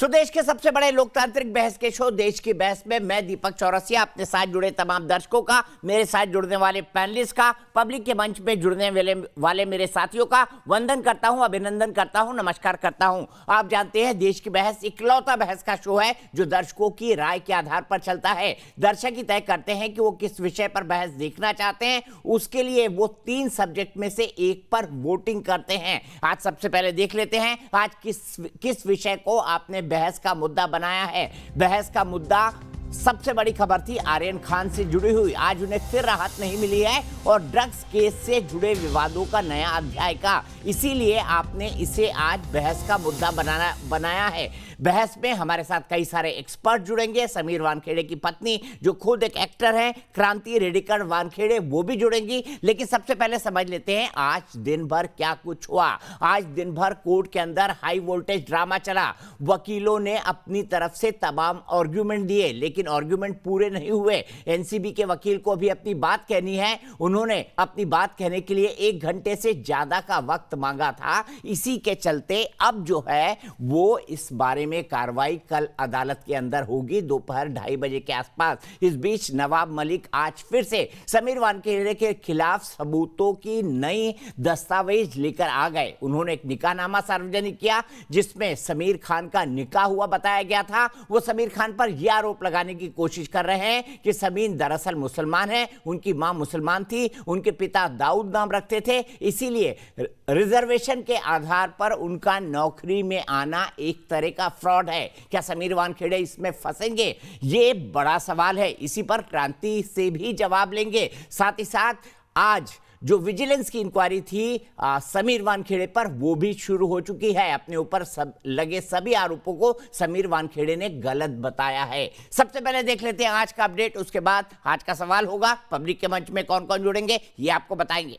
स्वदेश के सबसे बड़े लोकतांत्रिक बहस के शो देश की बहस में मैं दीपक चौरसिया अपने साथ जुड़े तमाम दर्शकों का, मेरे साथ जुड़ने वाले पैनलिस्ट का, पब्लिक के मंच में जुड़ने वाले मेरे साथियों का वंदन करता हूं, अभिनंदन करता हूं, नमस्कार करता हूं। आप जानते हैं देश की बहस इकलौता बहस का शो है जो दर्शकों की राय के आधार पर चलता है। दर्शक ही तय करते हैं कि वो किस विषय पर बहस देखना चाहते हैं। उसके लिए वो 3 सब्जेक्ट में से एक पर वोटिंग करते हैं। आज सबसे पहले देख लेते हैं आज किस विषय को आपने बहस का मुद्दा बनाया है। बहस का मुद्दा सबसे बड़ी खबर थी आर्यन खान से जुड़ी हुई। आज उन्हें फिर राहत नहीं मिली है और ड्रग्स केस से जुड़े विवादों का नया अध्याय का, इसीलिए आपने इसे आज बहस का मुद्दा बनाया है। बहस में हमारे साथ कई सारे एक्सपर्ट जुड़ेंगे। समीर वानखेड़े की पत्नी जो खुद एक एक्टर हैं, क्रांति रेडिकर वानखेड़े, वो भी जुड़ेंगी। लेकिन सबसे पहले समझ लेते हैं आज दिन भर क्या कुछ हुआ। आज दिन भर कोर्ट के अंदर हाई वोल्टेज ड्रामा चला। वकीलों ने अपनी तरफ से तमाम आर्ग्यूमेंट दिए, लेकिन आर्ग्यूमेंट पूरे नहीं हुए। एनसीबी के वकील को भी अपनी बात कहनी है। उन्होंने अपनी बात कहने के लिए 1 घंटे से ज्यादा का वक्त मांगा था। इसी के चलते अब जो है वो इस बारे में कार्रवाई कल अदालत के अंदर होगी दोपहर 2:30 बजे के आसपास। इस बीच नवाब मलिक आज फिर से समीर वानखेड़े के खिलाफ सबूतों की नई दस्तावेज लेकर आ गए। उन्होंने एक निकाहनामा सार्वजनिक किया जिसमें समीर खान का निकाह हुआ बताया गया था। वो समीर खान पर यह आरोप लगाने की कोशिश कर रहे हैं कि समीर दरअसल मुसलमान है, उनकी मां मुसलमान थी, उनके पिता दाऊद नाम रखते थे, इसीलिए रिजर्वेशन के आधार पर उनका नौकरी में आना एक तरह का फ्रॉड है। क्या समीर वानखेड़े इसमें फंसेंगे? ये बड़ा सवाल है। इसी पर क्रांति से भी जवाब लेंगे। साथ ही साथ आज जो विजिलेंस की इंक्वायरी थी समीर वानखेड़े पर, वो भी शुरू हो चुकी है। अपने ऊपर लगे सभी आरोपों को समीर वानखेड़े ने गलत बताया है। सबसे पहले देख लेते हैं आज का अपडेट, उसके बाद आज का सवाल होगा। पब्लिक के मंच में कौन कौन जुड़ेंगे ये आपको बताएंगे।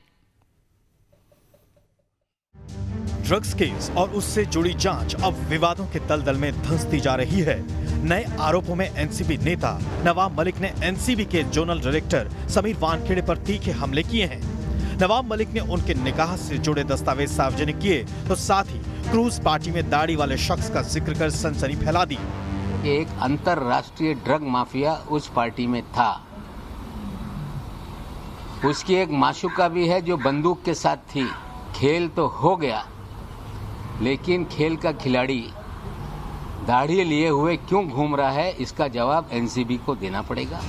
ड्रग्स केस और उससे जुड़ी जांच अब विवादों के दलदल में धंसती जा रही है। नए आरोपों में एनसीबी नेता नवाब मलिक ने एनसीबी के जोनल डायरेक्टर समीर वानखेड़े पर तीखे हमले किए हैं। नवाब मलिक ने उनके निकाह से जुड़े दस्तावेज सार्वजनिक किए तो साथ ही क्रूज पार्टी में दाढ़ी वाले शख्स का जिक्र कर सनसनी फैला दी। एक अंतरराष्ट्रीय ड्रग माफिया उस पार्टी में था। उसकी एक माशूका भी है जो बंदूक के साथ थी। खेल तो हो गया, लेकिन खेल का खिलाड़ी दाढ़ी लिए हुए क्यों घूम रहा है, इसका जवाब एनसीबी को देना पड़ेगा।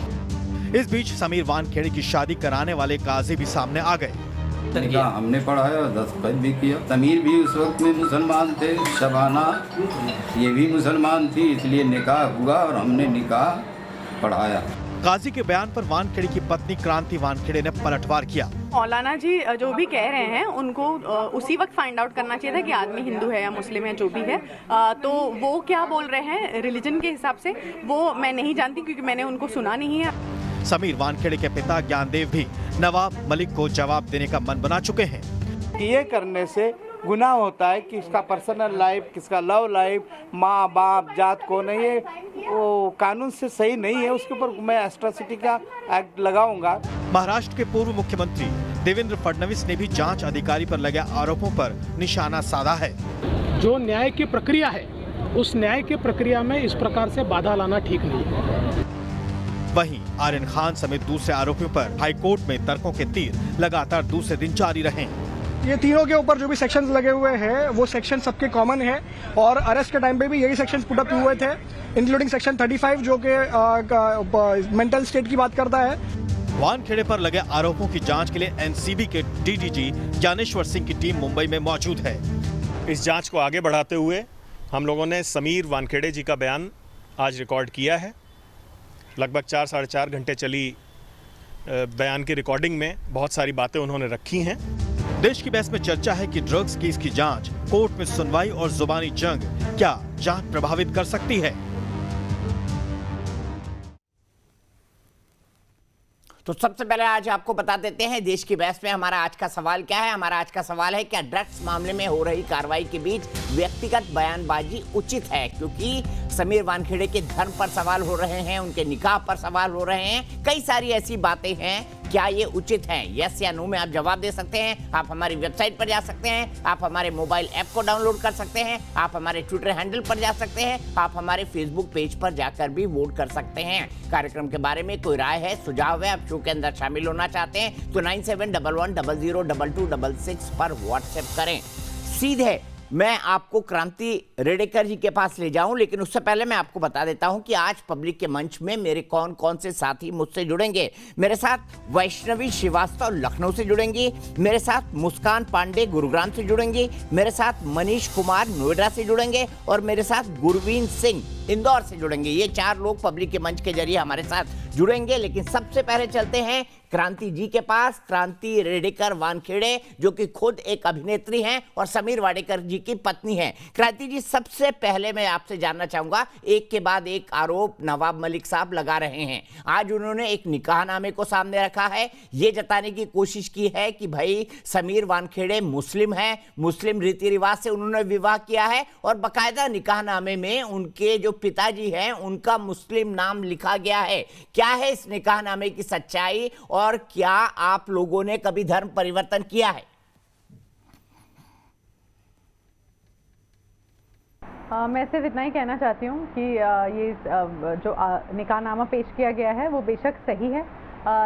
इस बीच समीर वानखेड़े की शादी कराने वाले काजी भी सामने आ गए। हमने पढ़ाया, दस्तखत भी किया। समीर भी उस वक्त में मुसलमान थे, शबाना ये भी मुसलमान थी, इसलिए निकाह हुआ और हमने निकाह पढ़ाया। काजी के बयान पर वानखेड़े की पत्नी क्रांति वानखेड़े ने पलटवार किया। मौलाना जी जो भी कह रहे हैं उनको उसी वक्त फाइंड आउट करना चाहिए था कि आदमी हिंदू है या मुस्लिम है, जो भी है। तो वो क्या बोल रहे हैं रिलीजन के हिसाब से, वो मैं नहीं जानती क्योंकि मैंने उनको सुना नहीं है। समीर वानखेड़े के पिता ज्ञानदेव भी नवाब मलिक को जवाब देने का मन बना चुके हैं। ये करने से गुनाह होता है कि इसका पर्सनल लाइफ, किसका लव लाइफ, माँ बाप, जात को नहीं है, वो कानून से सही नहीं है। उसके ऊपर मैं एट्रॉसिटी का एक्ट लगाऊंगा। महाराष्ट्र के पूर्व मुख्यमंत्री देवेंद्र फडणवीस ने भी जांच अधिकारी पर लगे आरोपों पर निशाना साधा है। जो न्याय की प्रक्रिया है, उस न्याय की प्रक्रिया में इस प्रकार से बाधा लाना ठीक नहीं है। वहीं आर्यन खान समेत दूसरे आरोपियों पर हाईकोर्ट में तर्कों के तीर लगातार दूसरे दिन जारी रहे। ये तीनों के ऊपर जो भी सेक्शंस लगे हुए हैं वो सेक्शन सबके कॉमन है और अरेस्ट के टाइम पे भी यही सेक्शंस पुट अप हुए थे, इंक्लूडिंग सेक्शन 35 जो कि मेंटल स्टेट की बात करता है। वानखेड़े पर लगे आरोपों की जांच के लिए एनसीबी के डीडीजी ज्ञानेश्वर सिंह की टीम मुंबई में मौजूद है। इस जांच को आगे बढ़ाते हुए हम लोगों ने समीर वानखेड़े जी का बयान आज रिकॉर्ड किया है। लगभग 4 साढ़े 4 घंटे चली बयान की रिकॉर्डिंग में बहुत सारी बातें उन्होंने रखी हैं। देश की बहस में चर्चा है कि ड्रग्स केस की जांच, कोर्ट में सुनवाई और जुबानी जंग क्या जांच प्रभावित कर सकती है। तो सबसे पहले आज आपको बता देते हैं देश की बहस में हमारा आज का सवाल क्या है। हमारा आज का सवाल है क्या ड्रग्स मामले में हो रही कार्रवाई के बीच व्यक्तिगत बयानबाजी उचित है, क्योंकि समीर वानखेड़े के धर्म पर सवाल हो रहे हैं, उनके निकाह पर सवाल हो रहे हैं, कई सारी ऐसी बातें हैं। क्या ये उचित है? यस या नो में आप जवाब दे सकते हैं। आप हमारी वेबसाइट पर जा सकते हैं, आप हमारे मोबाइल ऐप को डाउनलोड कर सकते हैं, आप हमारे ट्विटर हैंडल पर जा सकते हैं, आप हमारे फेसबुक पेज पर जाकर भी वोट कर सकते हैं। कार्यक्रम के बारे में कोई राय है, सुझाव है, आप शो के अंदर शामिल होना चाहते हैं तो 9711002266 पर व्हाट्सएप करें। सीधे मैं आपको क्रांति रेडेकर जी के पास ले जाऊं, लेकिन उससे पहले मैं आपको बता देता हूं कि आज पब्लिक के मंच में मेरे कौन कौन से साथी मुझसे जुड़ेंगे। मेरे साथ वैष्णवी श्रीवास्तव लखनऊ से जुड़ेंगी, मेरे साथ मुस्कान पांडे गुरुग्राम से जुड़ेंगी, मेरे साथ मनीष कुमार नोएडा से जुड़ेंगे और मेरे साथ गुरवीन सिंह इंदौर से जुड़ेंगे। ये 4 लोग पब्लिक के मंच के जरिए हमारे साथ जुड़ेंगे। लेकिन सबसे पहले चलते हैं क्रांति जी के पास, क्रांति रेडेकर वानखेड़े, जो कि खुद एक अभिनेत्री हैं और समीर वाडेकर जी की पत्नी हैं। क्रांति जी, सबसे पहले मैं आपसे जानना चाहूंगा, एक के बाद एक आरोप नवाब मलिक साहब लगा रहे हैं। आज उन्होंने एक निकाहनामे को सामने रखा है, ये जताने की कोशिश की है कि भाई समीर वानखेड़े मुस्लिम हैं, मुस्लिम रीति रिवाज से उन्होंने विवाह किया है और बाकायदा निकाहनामे में उनके जो पिताजी हैं उनका मुस्लिम नाम लिखा गया है। क्या है इस निकाहनामे की सच्चाई और क्या आप लोगों ने कभी धर्म परिवर्तन किया है? मैं सिर्फ इतना ही कहना चाहती हूँ कि ये जो निकाहनामा पेश किया गया है वो बेशक सही है,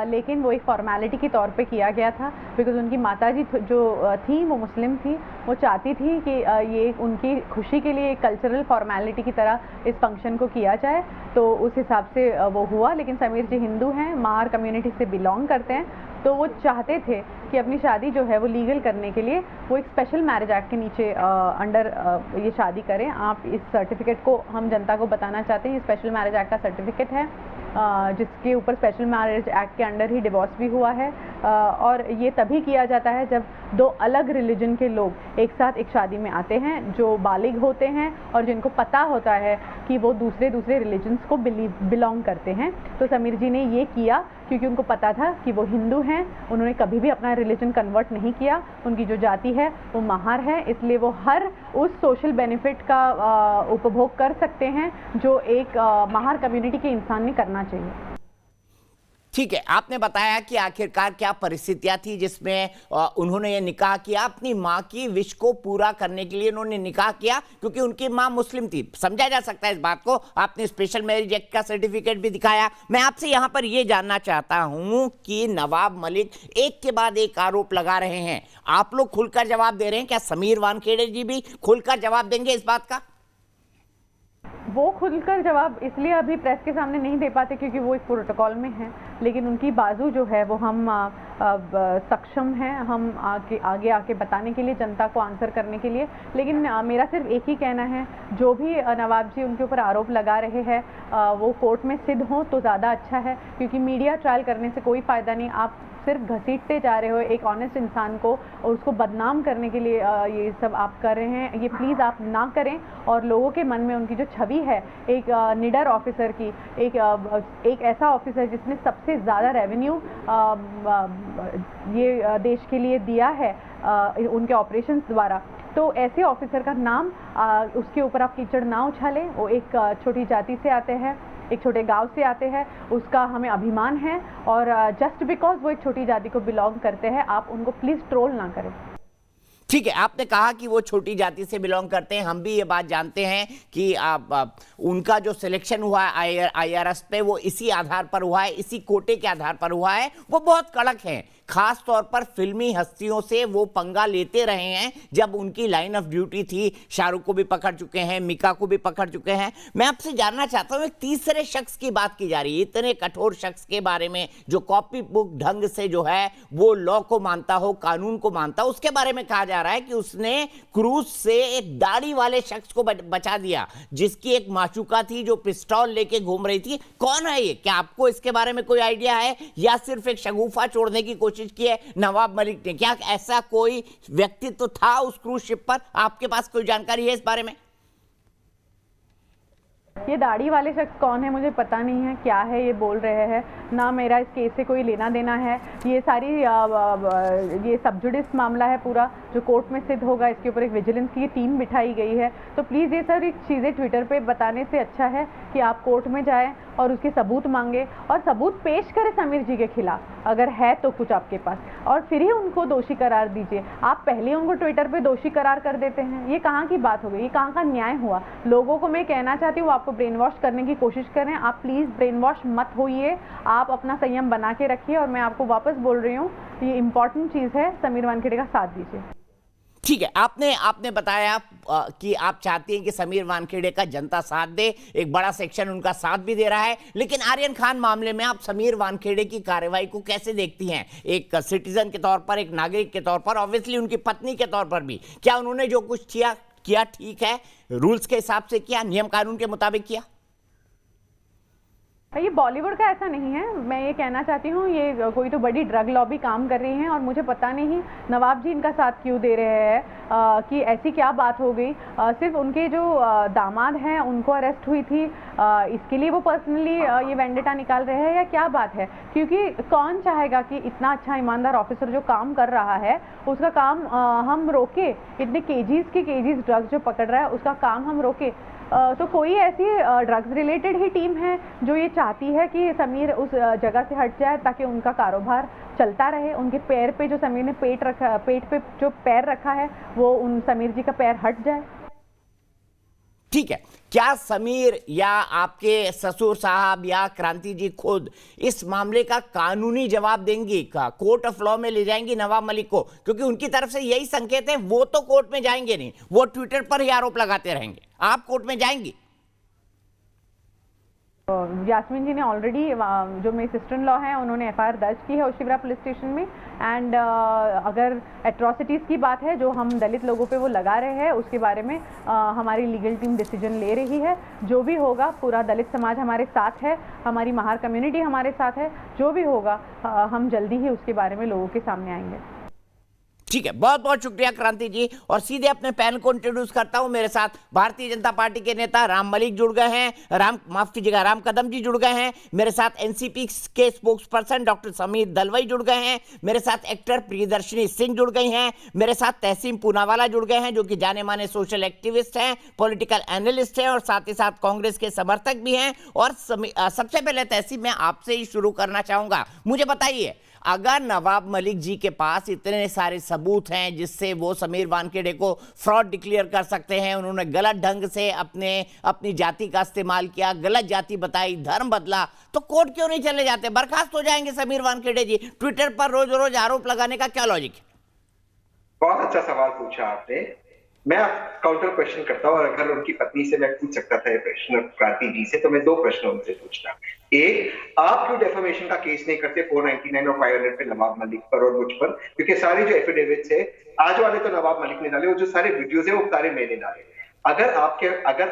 लेकिन वो एक फॉर्मेलिटी के तौर पे किया गया था, बिकॉज उनकी माताजी जो थी वो मुस्लिम थी। वो चाहती थी कि ये उनकी खुशी के लिए एक कल्चरल फॉर्मेलिटी की तरह इस फंक्शन को किया जाए, तो उस हिसाब से वो हुआ। लेकिन समीर जी हिंदू हैं, मार कम्युनिटी से बिलोंग करते हैं, तो वो चाहते थे कि अपनी शादी जो है वो लीगल करने के लिए वो एक स्पेशल मैरिज एक्ट के नीचे अंडर ये शादी करें। आप इस सर्टिफिकेट को हम जनता को बताना चाहते हैं, ये स्पेशल मैरिज एक्ट का सर्टिफिकेट है, जिसके ऊपर स्पेशल मैरिज एक्ट के अंडर ही डिवोर्स भी हुआ है। और ये तभी किया जाता है जब 2 अलग रिलीजन के लोग एक साथ एक शादी में आते हैं, जो बालिग होते हैं और जिनको पता होता है कि वो दूसरे रिलीजन्स को बिलोंग करते हैं। तो समीर जी ने ये किया क्योंकि उनको पता था कि वो हिंदू हैं, उन्होंने कभी भी अपना रिलीजन कन्वर्ट नहीं किया, उनकी जो जाति है वो महार है, इसलिए वो हर उस सोशल बेनिफिट का उपभोग कर सकते हैं जो एक महार कम्युनिटी के इंसान ने करना चाहिए। ठीक है, आपने बताया कि आखिरकार क्या परिस्थितियां थी जिसमें उन्होंने ये निकाह किया। अपनी माँ की विश को पूरा करने के लिए उन्होंने निकाह किया क्योंकि उनकी माँ मुस्लिम थी, समझा जा सकता है इस बात को। आपने स्पेशल मैरिज एक्ट का सर्टिफिकेट भी दिखाया। मैं आपसे यहाँ पर ये जानना चाहता हूँ कि नवाब मलिक एक के बाद एक आरोप लगा रहे हैं, आप लोग खुलकर जवाब दे रहे हैं, क्या समीर वानखेड़े जी भी खुलकर जवाब देंगे इस बात का? वो खुलकर जवाब इसलिए अभी प्रेस के सामने नहीं दे पाते क्योंकि वो एक प्रोटोकॉल में है, लेकिन उनकी बाजू जो है वो हम सक्षम हैं हम आगे आके बताने के लिए, जनता को आंसर करने के लिए। लेकिन मेरा सिर्फ एक ही कहना है, जो भी नवाब जी उनके ऊपर आरोप लगा रहे हैं वो कोर्ट में सिद्ध हो तो ज़्यादा अच्छा है, क्योंकि मीडिया ट्रायल करने से कोई फ़ायदा नहीं। आप सिर्फ घसीटते जा रहे हो एक ऑनेस्ट इंसान को और उसको बदनाम करने के लिए ये सब आप कर रहे हैं। ये प्लीज़ आप ना करें और लोगों के मन में उनकी जो छवि है एक निडर ऑफिसर की, एक ऐसा ऑफिसर जिसने सबसे ज़्यादा रेवेन्यू ये देश के लिए दिया है उनके ऑपरेशंस द्वारा, तो ऐसे ऑफिसर का नाम उसके ऊपर आप कीचड़ ना उछालें। वो एक छोटी जाति से आते हैं, एक छोटे गांव से आते हैं, उसका हमें अभिमान है और जस्ट बिकॉज वो एक छोटी जाति को बिलोंग करते हैं आप उनको प्लीज़ ट्रोल ना करें। ठीक है, आपने कहा कि वो छोटी जाति से बिलोंग करते हैं, हम भी ये बात जानते हैं कि उनका जो सिलेक्शन हुआ है IRS पे वो इसी आधार पर हुआ है, इसी कोटे के आधार पर हुआ है। वो बहुत कड़क हैं, खास तौर पर फिल्मी हस्तियों से वो पंगा लेते रहे हैं जब उनकी लाइन ऑफ ड्यूटी थी। शाहरुख को भी पकड़ चुके हैं, मिका को भी पकड़ चुके हैं। मैं आपसे जानना चाहता हूँ, एक तीसरे शख्स की बात की जा रही है, इतने कठोर शख्स के बारे में जो कॉपी बुक ढंग से जो है वो लॉ को मानता हो, कानून को मानता हो, उसके बारे में कहा जा रहा है कि उसने क्रूज से एक दाढ़ी वाले शख्स को बचा दिया जिसकी एक माशूका थी जो पिस्तौल लेके घूम रही थी। कौन है ये? क्या आपको इसके बारे में कोई आइडिया है या सिर्फ एक शगुफा छोड़ने की कोशिश की है नवाब मलिक ने? क्या ऐसा कोई व्यक्तित्व था उस क्रूज शिप पर? आपके पास कोई जानकारी है इस बारे में? ये दाढ़ी वाले शख्स कौन है मुझे पता नहीं है, क्या है ये बोल रहे हैं, ना मेरा इस केस से कोई लेना देना है। ये सारी ये सबजुडिस मामला है पूरा, जो कोर्ट में सिद्ध होगा। इसके ऊपर एक विजिलेंस की टीम बिठाई गई है। तो प्लीज़ ये सारी चीज़ें ट्विटर पे बताने से अच्छा है कि आप कोर्ट में जाएं और उसके सबूत मांगे और सबूत पेश करें समीर जी के खिलाफ, अगर है तो कुछ आपके पास, और फिर ही उनको दोषी करार दीजिए। आप पहले उनको ट्विटर पे दोषी करार कर देते हैं, ये कहाँ की बात हो गई, ये कहाँ का न्याय हुआ। लोगों को मैं कहना चाहती हूँ, आपको ब्रेन वॉश करने की कोशिश करें, आप प्लीज़ ब्रेन वॉश मत होइए, आप अपना संयम बना के रखिए। और मैं आपको वापस बोल रही हूँ, ये इंपॉर्टेंट चीज़ है, समीर वानखेड़े का साथ दीजिए। ठीक है, आपने बताया कि आप चाहती हैं कि समीर वानखेड़े का जनता साथ दे, एक बड़ा सेक्शन उनका साथ भी दे रहा है। लेकिन आर्यन खान मामले में आप समीर वानखेड़े की कार्रवाई को कैसे देखती हैं, एक सिटीजन के तौर पर, एक नागरिक के तौर पर, ऑब्वियसली उनकी पत्नी के तौर पर भी? क्या उन्होंने जो कुछ किया ठीक है, रूल्स के हिसाब से किया, नियम कानून के मुताबिक किया? ये बॉलीवुड का ऐसा नहीं है, मैं ये कहना चाहती हूँ, ये कोई तो बड़ी ड्रग लॉबी काम कर रही है और मुझे पता नहीं नवाब जी इनका साथ क्यों दे रहे हैं, कि ऐसी क्या बात हो गई। सिर्फ उनके जो दामाद हैं उनको अरेस्ट हुई थी, इसके लिए वो पर्सनली ये वेंडेटा निकाल रहे हैं, या क्या बात है? क्योंकि कौन चाहेगा कि इतना अच्छा ईमानदार ऑफिसर जो काम कर रहा है उसका काम हम रोके, इतने केजीज ड्रग्स जो पकड़ रहा है उसका काम हम रोके? तो कोई ऐसी ड्रग्स रिलेटेड ही टीम है जो ये चाहती है कि समीर उस जगह से हट जाए ताकि उनका कारोबार चलता रहे। उनके पैर पे जो समीर ने पेट पे जो पैर रखा है वो उन समीर जी का पैर हट जाए। ठीक है, क्या समीर या आपके ससुर साहब या क्रांति जी खुद इस मामले का कानूनी जवाब देंगी? कोर्ट ऑफ लॉ में ले जाएंगी नवाब मलिक को? क्योंकि उनकी तरफ से यही संकेत है, वो तो कोर्ट में जाएंगे नहीं, वो ट्विटर पर ही आरोप लगाते रहेंगे। आप कोर्ट में जाएंगी? यास्मीन जी ने ऑलरेडी, जो मेरी सिस्टर इन लॉ हैं, उन्होंने एफआईआर दर्ज की है ओशिवरा पुलिस स्टेशन में। एंड अगर एट्रॉसिटीज़ की बात है जो हम दलित लोगों पे वो लगा रहे हैं, उसके बारे में हमारी लीगल टीम डिसीजन ले रही है। जो भी होगा, पूरा दलित समाज हमारे साथ है, हमारी महार कम्युनिटी हमारे साथ है, जो भी होगा हम जल्दी ही उसके बारे में लोगों के सामने आएंगे। ठीक है, बहुत बहुत शुक्रिया क्रांति जी। और सीधे अपने पैनल को इंट्रोड्यूस करता हूं। मेरे साथ भारतीय जनता पार्टी के नेता राम मलिक जुड़ गए हैं, राम कदम जी जुड़ गए हैं। मेरे साथ एनसीपी के spokes person doctor Sameer Dalwai जुड़ गए हैं। मेरे साथ एक्टर प्रियदर्शनी सिंह जुड़ गई हैं। मेरे साथ तहसीन पूनावाला जुड़ गए हैं, जो कि जाने माने सोशल एक्टिविस्ट हैं, पॉलिटिकल एनालिस्ट हैं और साथ ही साथ कांग्रेस के समर्थक भी हैं। और सबसे पहले तहसीन, मैं आपसे ही शुरू करना चाहूंगा। मुझे बताइए, अगर नवाब मलिक जी के पास इतने सारे सबूत हैं जिससे वो समीर वानखेड़े को फ्रॉड डिक्लेयर कर सकते हैं, उन्होंने गलत ढंग से अपनी जाति का इस्तेमाल किया, गलत जाति बताई, धर्म बदला, तो कोर्ट क्यों नहीं चले जाते? बर्खास्त हो जाएंगे समीर वानखेड़े जी। ट्विटर पर रोज रोज आरोप लगाने का क्या लॉजिक है? बहुत अच्छा सवाल पूछा आपने। मैं काउंटर क्वेश्चन करता हूँ, और अगर उनकी पत्नी से मैं पूछ सकता था ये प्रश्न क्रांति जी से, तो मैं दो प्रश्न उनसे पूछता। एक, आप क्यों डेफेमेशन का केस नहीं करते 499 और 500 पे नवाब मलिक पर और मुझ पर? क्योंकि सारे जो एफिडेविट्स है, आज वाले तो नवाब मलिक ने डाले, वो जो सारे वीडियोस है वो सारे मैंने डाले। अगर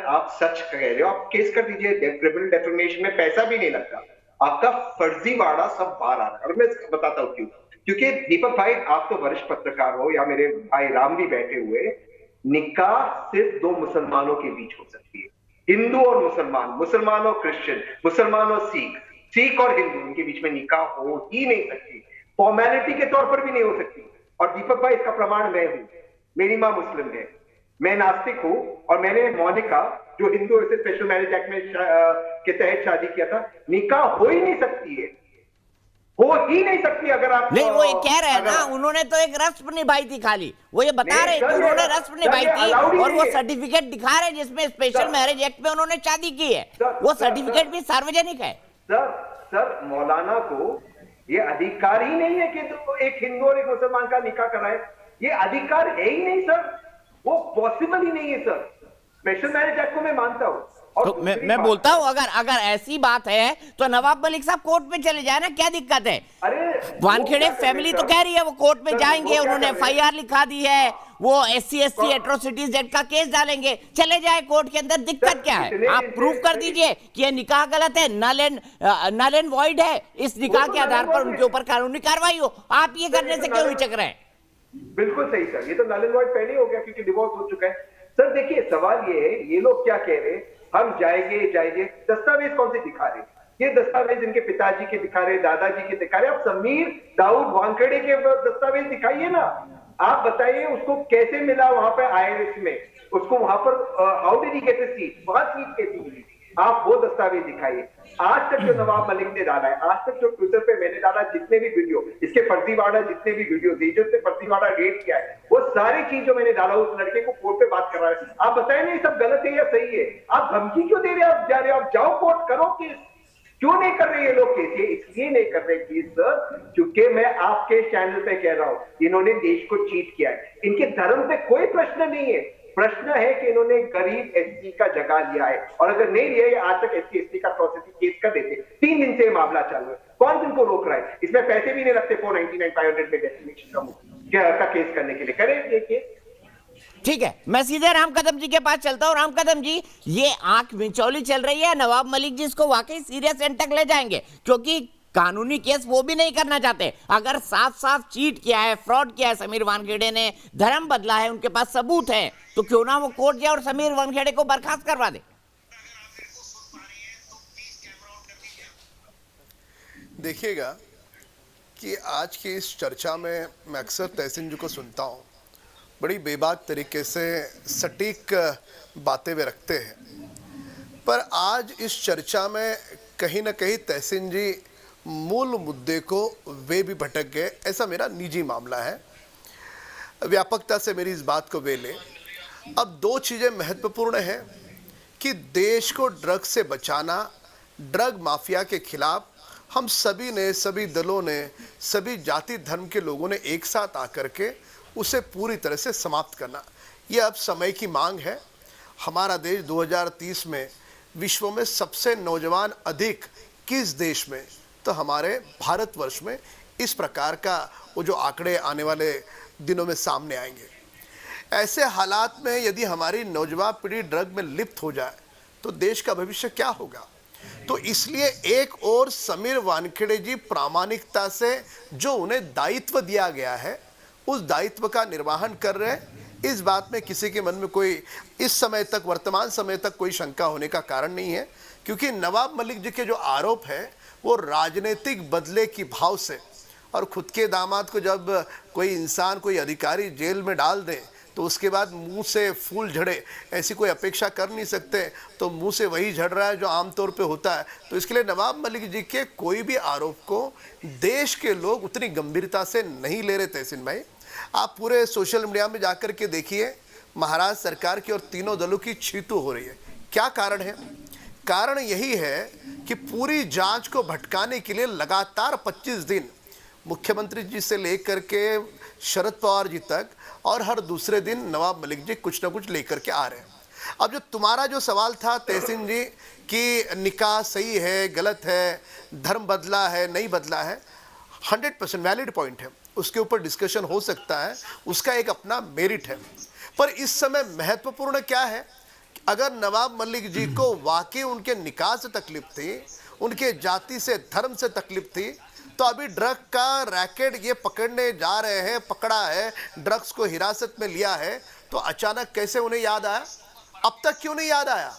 आप सच कह रहे हो, आप केस कर दीजिए। क्रिमिनल डेफेमेशन में पैसा भी नहीं लगता, आपका फर्जीवाड़ा सब बाहर आ रहा है। और मैं बताता हूँ क्यों। क्योंकि दीपक भाई, आप तो वरिष्ठ पत्रकार हो, या मेरे भाई राम भी बैठे हुए, निकाह सिर्फ दो मुसलमानों के बीच हो सकती है, हिंदू और मुसलमान, मुसलमान और क्रिश्चियन, मुसलमान और सिख और हिंदू, उनके बीच में निकाह हो ही नहीं सकती, फॉर्मेलिटी के तौर पर भी नहीं हो सकती। और दीपक भाई, इसका प्रमाण मैं हूं। मेरी माँ मुस्लिम है, मैं नास्तिक हूं, और मैंने मोनिका, जो हिंदू से स्पेशल मैरिज एक्ट में के तहत शादी किया था, निकाह हो ही नहीं सकती है, हो ही नहीं सकती। अगर आप नहीं, वो ये कह रहे हैं ना, उन्होंने तो एक रस्म निभाई थी, खाली वो ये बता रहे हैं कि उन्होंने रस्म निभाई थी, और वो सर्टिफिकेट दिखा रहे हैं जिसमें स्पेशल मैरिज एक्ट में उन्होंने शादी की है। वो सर्टिफिकेट भी सार्वजनिक है। सर, मौलाना को ये अधिकार ही नहीं है कि तो एक हिंदू और एक मुसलमान का निकाह कराए, ये अधिकार है ही नहीं सर, वो पॉसिबल ही नहीं है सर। स्पेशल मैरिज एक्ट को मैं मानता हूँ। तो मैं बोलता हूं, अगर ऐसी बात है तो नवाब मलिक साहब कोर्ट में चले जाए ना, क्या दिक्कत है? अरे वानखेड़े फैमिली तो कह रही है वो कोर्ट में जाएंगे, उन्होंने एफआईआर लिखा दी है, वो SC/ST एट्रोसिटीज एक्ट का केस डालेंगे, चले जाए कोर्ट के अंदर, दिक्कत क्या है? आप प्रूव कर दीजिए कि ये निकाह गलत है, नल एंड वॉइड है, इस निकाह के आधार पर उनके ऊपर कानूनी कार्रवाई हो। आप ये करने से क्यों हिचक रहे हैं? बिल्कुल सही सर, ये तो नल एंड वॉइड पहले हो गया क्योंकि डिवोर्स हो चुका है। सर देखिए, सवाल ये है, ये लोग क्या कह रहे हैं, हम जाएंगे। दस्तावेज कौन से दिखा रहे? ये दस्तावेज इनके पिताजी के दिखा रहे, दादाजी के दिखा रहे। आप समीर दाऊद वानखेड़े के दस्तावेज दिखाइए ना। आप बताइए उसको कैसे मिला वहां पर IRS में, उसको वहां पर how did he get a seat, वहां सीट कैसी मिली? आप वो दस्तावेज दिखाइए। आज तक जो नवाब मलिक ने डाला है, आज तक जो ट्विटर पे मैंने डाला, जितने भी वीडियो इसके फर्जीवाड़ा, जितने भी वीडियो जो से फर्जीवाड़ा रेट किया है, वो सारी चीज जो मैंने डाला, उस लड़के को कोर्ट पे बात कर रहा है। आप बताइए ना ये सब गलत है या सही है? आप धमकी क्यों दे रहे हैं? आप जा रहे हो, आप जाओ कोर्ट करो केस। क्यों नहीं कर रहे ये लोग केस? ये इसलिए नहीं कर रहे केस सर क्योंकि मैं आपके चैनल पे कह रहा हूं इन्होंने देश को चीट किया है। इनके धर्म पे कोई प्रश्न नहीं है, प्रश्न है कि इन्होंने गरीब SC का जगह लिया है, और अगर नहीं लिया, ये आज तक SC ST का प्रोसेसिंग केस कर देते। 3 दिन से ये मामला चालू है, कौन जिनको रोक रहा है? इसमें पैसे भी नहीं लगते 499 500 में डेफिनेशन का केस करने के लिए। करें ये केस। ठीक है, मैं सीधे राम कदम जी के पास चलता हूँ। राम कदम जी, ये आंख मिचौली चल रही है, नवाब मलिक जी इसको वाकई सीरियस एंड तक ले जाएंगे? क्योंकि कानूनी केस वो भी नहीं करना चाहते। अगर साफ साफ चीट किया है, फ्रॉड किया है, समीर वानखेड़े ने धर्म बदला है, उनके पास सबूत है, तो क्यों ना वो कोर्ट जाए और समीर वानखेड़े को बर्खास्त करवा दे। देखिएगा कि आज की इस चर्चा में मैं अक्सर तहसीन जी को सुनता हूँ, बड़ी बेबाक तरीके से सटीक बातें वे रखते हैं, पर आज इस चर्चा में कहीं ना कहीं तहसीन जी मूल मुद्दे को वे भी भटक गए, ऐसा मेरा निजी मामला है। व्यापकता से मेरी इस बात को वे ले। अब 2 चीज़ें महत्वपूर्ण हैं कि देश को ड्रग से बचाना, ड्रग माफिया के खिलाफ हम सभी ने, सभी दलों ने, सभी जाति धर्म के लोगों ने एक साथ आकर के उसे पूरी तरह से समाप्त करना, यह अब समय की मांग है। हमारा देश 2030 में विश्व में सबसे नौजवान अधिक किस देश में, तो हमारे भारतवर्ष में इस प्रकार का वो जो आंकड़े आने वाले दिनों में सामने आएंगे। ऐसे हालात में यदि हमारी नौजवान पीढ़ी ड्रग में लिप्त हो जाए तो देश का भविष्य क्या होगा? तो इसलिए एक और समीर वानखेड़े जी प्रामाणिकता से जो उन्हें दायित्व दिया गया है उस दायित्व का निर्वहन कर रहे हैं। इस बात में किसी के मन में कोई इस समय तक, वर्तमान समय तक कोई शंका होने का कारण नहीं है, क्योंकि नवाब मलिक जी के जो आरोप है वो राजनीतिक बदले की भाव से, और खुद के दामाद को जब कोई इंसान, कोई अधिकारी जेल में डाल दे तो उसके बाद मुंह से फूल झड़े, ऐसी कोई अपेक्षा कर नहीं सकते, तो मुंह से वही झड़ रहा है जो आमतौर पे होता है। तो इसके लिए नवाब मलिक जी के कोई भी आरोप को देश के लोग उतनी गंभीरता से नहीं ले रहे। तहसीन भाई, आप पूरे सोशल मीडिया में जाकर के देखिए, महाराष्ट्र सरकार की और तीनों दलों की छीतू हो रही है। क्या कारण है? कारण यही है कि पूरी जांच को भटकाने के लिए लगातार 25 दिन मुख्यमंत्री जी से लेकर के शरद पवार जी तक और हर दूसरे दिन नवाब मलिक जी कुछ ना कुछ लेकर के आ रहे हैं। अब जो तुम्हारा जो सवाल था तहसीन जी कि निकाह सही है, गलत है, धर्म बदला है, नहीं बदला है, 100% वैलिड पॉइंट है, उसके ऊपर डिस्कशन हो सकता है, उसका एक अपना मेरिट है। पर इस समय महत्वपूर्ण क्या है? अगर नवाब मलिक जी को वाकई उनके निकाह से तकलीफ थी, उनके जाति से, धर्म से तकलीफ थी, तो अभी ड्रग का रैकेट ये पकड़ने जा रहे हैं, पकड़ा है, ड्रग्स को हिरासत में लिया है, तो अचानक कैसे उन्हें याद आया? अब तक क्यों नहीं याद आया?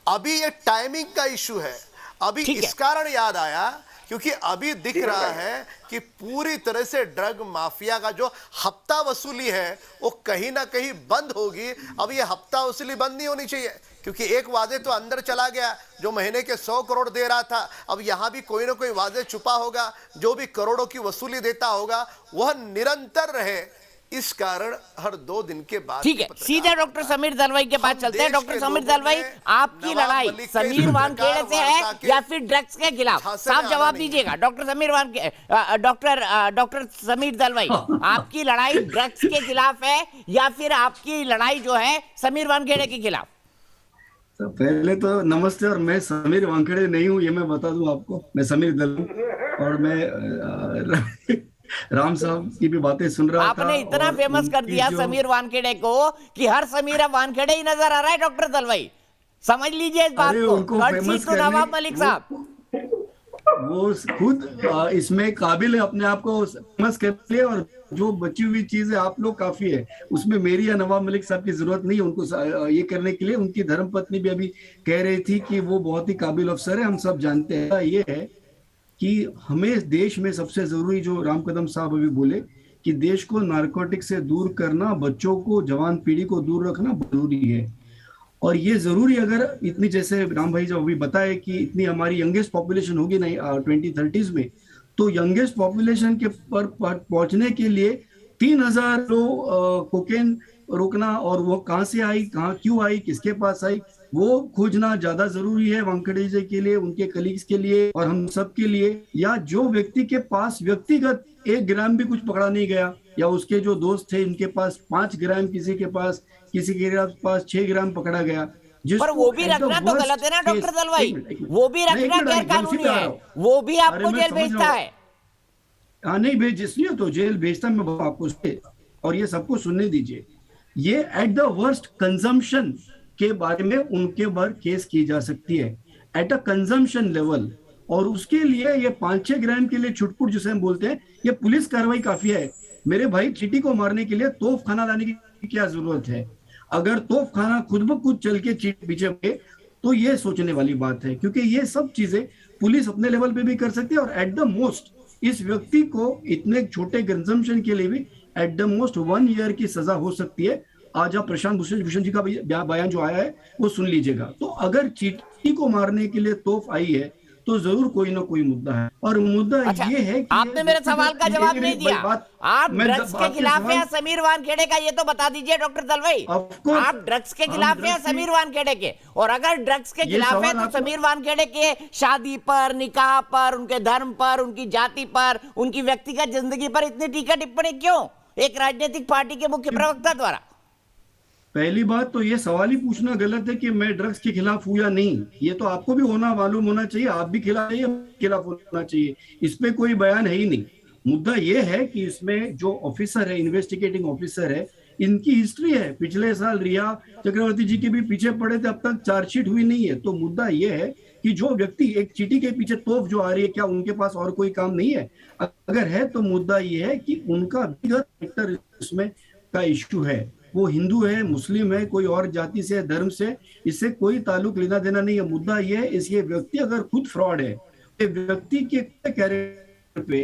अभी ये टाइमिंग का इशू है। अभी इस कारण याद आया क्योंकि अभी दिख रहा है कि पूरी तरह से ड्रग माफिया का जो हफ्ता वसूली है वो कहीं ना कहीं बंद होगी। अब ये हफ्ता वसूली बंद नहीं होनी चाहिए, क्योंकि एक वादे तो अंदर चला गया जो महीने के 100 करोड़ दे रहा था। अब यहां भी कोई ना कोई वादे छुपा होगा, जो भी करोड़ों की वसूली देता होगा वह निरंतर रहे। इस कारण हर 2 दिन के बाद, ठीक है, सीधे डॉक्टर समीर दलवाई के पास चलते हैं। डॉक्टर समीर दलवाई, आपकी लड़ाई समीर वानखेड़े से है या फिर ड्रग्स के खिलाफ? साफ जवाब दीजिएगा। डॉक्टर समीर दलवाई, आपकी लड़ाई ड्रग्स के खिलाफ है या फिर आपकी लड़ाई जो है समीर वानखेड़े के खिलाफ? तो पहले तो नमस्ते, और मैं समीर वानखेड़े नहीं हूँ, ये मैं बता दूं आपको। मैं समीर दलवाई और मैं राम साहब की भी बातें सुन रहा था। आपने इतना फेमस कर दिया समीर वानखेड़े को कि हर समीर वानखेड़े ही नजर आ रहा है। डॉक्टर दलवाई, समझ लीजिए इस बात को। हर चीज तो नवाब मलिक साहब। वो खुद इसमें काबिल है अपने आप को फेमस करने, और जो बची हुई चीज है आप लोग काफी है उसमें। मेरी या नवाब मलिक साहब की जरूरत नहीं है उनको ये करने के लिए। उनकी धर्मपत्नी भी अभी कह रही थी कि वो बहुत ही काबिल अफसर है, हम सब जानते हैं। ये है कि हमें देश में सबसे जरूरी, जो राम कदम साहब अभी बोले, कि देश को नारकोटिक से दूर करना, बच्चों को, जवान पीढ़ी को दूर रखना जरूरी है। और ये जरूरी, अगर इतनी, जैसे राम भाई जो अभी बताए कि इतनी हमारी यंगेस्ट पॉपुलेशन होगी नहीं 2030 में, तो यंगेस्ट पॉपुलेशन के पर पहुंचने के लिए 3000 लोग कोकेन रोकना, और वो कहाँ से आई, कहाँ क्यों आई, किसके पास आई, वो खोजना ज्यादा जरूरी है वानखेड़े जी के लिए, उनके कलीग्स के लिए और हम सब के लिए। या जो व्यक्ति के पास व्यक्तिगत 1 ग्राम भी कुछ पकड़ा नहीं गया, या उसके जो दोस्त थे उनके पास 5 ग्राम, किसी के पास 6 ग्राम पकड़ा गया, पर वो भी रखना तो गलत है ना डॉक्टर दलवाई, वो भी रखना गैर कानूनी है, वो भी आपको जेल भेजता है। हाँ नहीं भेज, इसलिए तो जेल भेजता मैं आपको, और ये सबको सुनने दीजिए। ये एट द वर्स्ट कंजम्पशन के बारे में उनके ऊपर केस की जा सकती है, एट अ कंजम्पशन लेवल। और उसके लिए ये 5-6 ग्राम के लिए छुटपुट जिसे हम बोलते हैं, ये पुलिस कार्रवाई काफी है। मेरे भाई, चींटी को मारने के लिए तोप खाना लाने की क्या जरूरत है? अगर तोप खाना खुद ब खुद चल के चींटी पीछे में, तो ये सोचने वाली बात है, क्योंकि ये सब चीजें पुलिस अपने लेवल पे भी कर सकती है। और एट द मोस्ट इस व्यक्ति को इतने छोटे कंजम्पशन के लिए भी एट द मोस्ट 1 ईयर की सजा हो सकती है। आज आप प्रशांत भूषण जी का बयान जो आया है वो सुन लीजिएगा। तो अगर चींटी को मारने के लिए तोप आई है तो जरूर कोई ना कोई मुद्दा है, और मुद्दा अच्छा, ये है कि आपने मेरे सवाल का जवाब नहीं दिया। आप ड्रग्स के खिलाफ हैं समीर वानखेड़े का, ये तो बता दीजिए डॉक्टर दलवाई। आप ड्रग्स के खिलाफ हैं समीर वानखेड़े के, और अगर ड्रग्स के खिलाफ है तो समीर वानखेड़े के शादी पर, निकाह पर, उनके धर्म पर, उनकी जाति पर, उनकी व्यक्तिगत जिंदगी पर इतनी टीका टिप्पणी क्यों एक राजनीतिक पार्टी के मुख्य प्रवक्ता द्वारा? पहली बात तो ये सवाल ही पूछना गलत है कि मैं ड्रग्स के खिलाफ हूं या नहीं। ये तो आपको भी मालूम होना चाहिए, आप भी खिलाफ होना चाहिए। इस पे कोई बयान है ही नहीं। मुद्दा ये है कि इसमें जो ऑफिसर है, इन्वेस्टिगेटिंग ऑफिसर है, इनकी हिस्ट्री है। पिछले साल रिया चक्रवर्ती जी के भी पीछे पड़े थे, अब तक चार्जशीट हुई नहीं है। तो मुद्दा ये है कि जो व्यक्ति एक चींटी के पीछे तोप जो आ रही है, क्या उनके पास और कोई काम नहीं है? अगर है तो मुद्दा ये है कि उनका व्यक्तिगत इसमें का इश्यू है। वो हिंदू है, मुस्लिम है, कोई और जाति से, धर्म से, इससे कोई ताल्लुक लेना देना नहीं है। मुद्दा ये है, इसलिए व्यक्ति अगर खुद फ्रॉड है, व्यक्ति के कैरेक्टर पे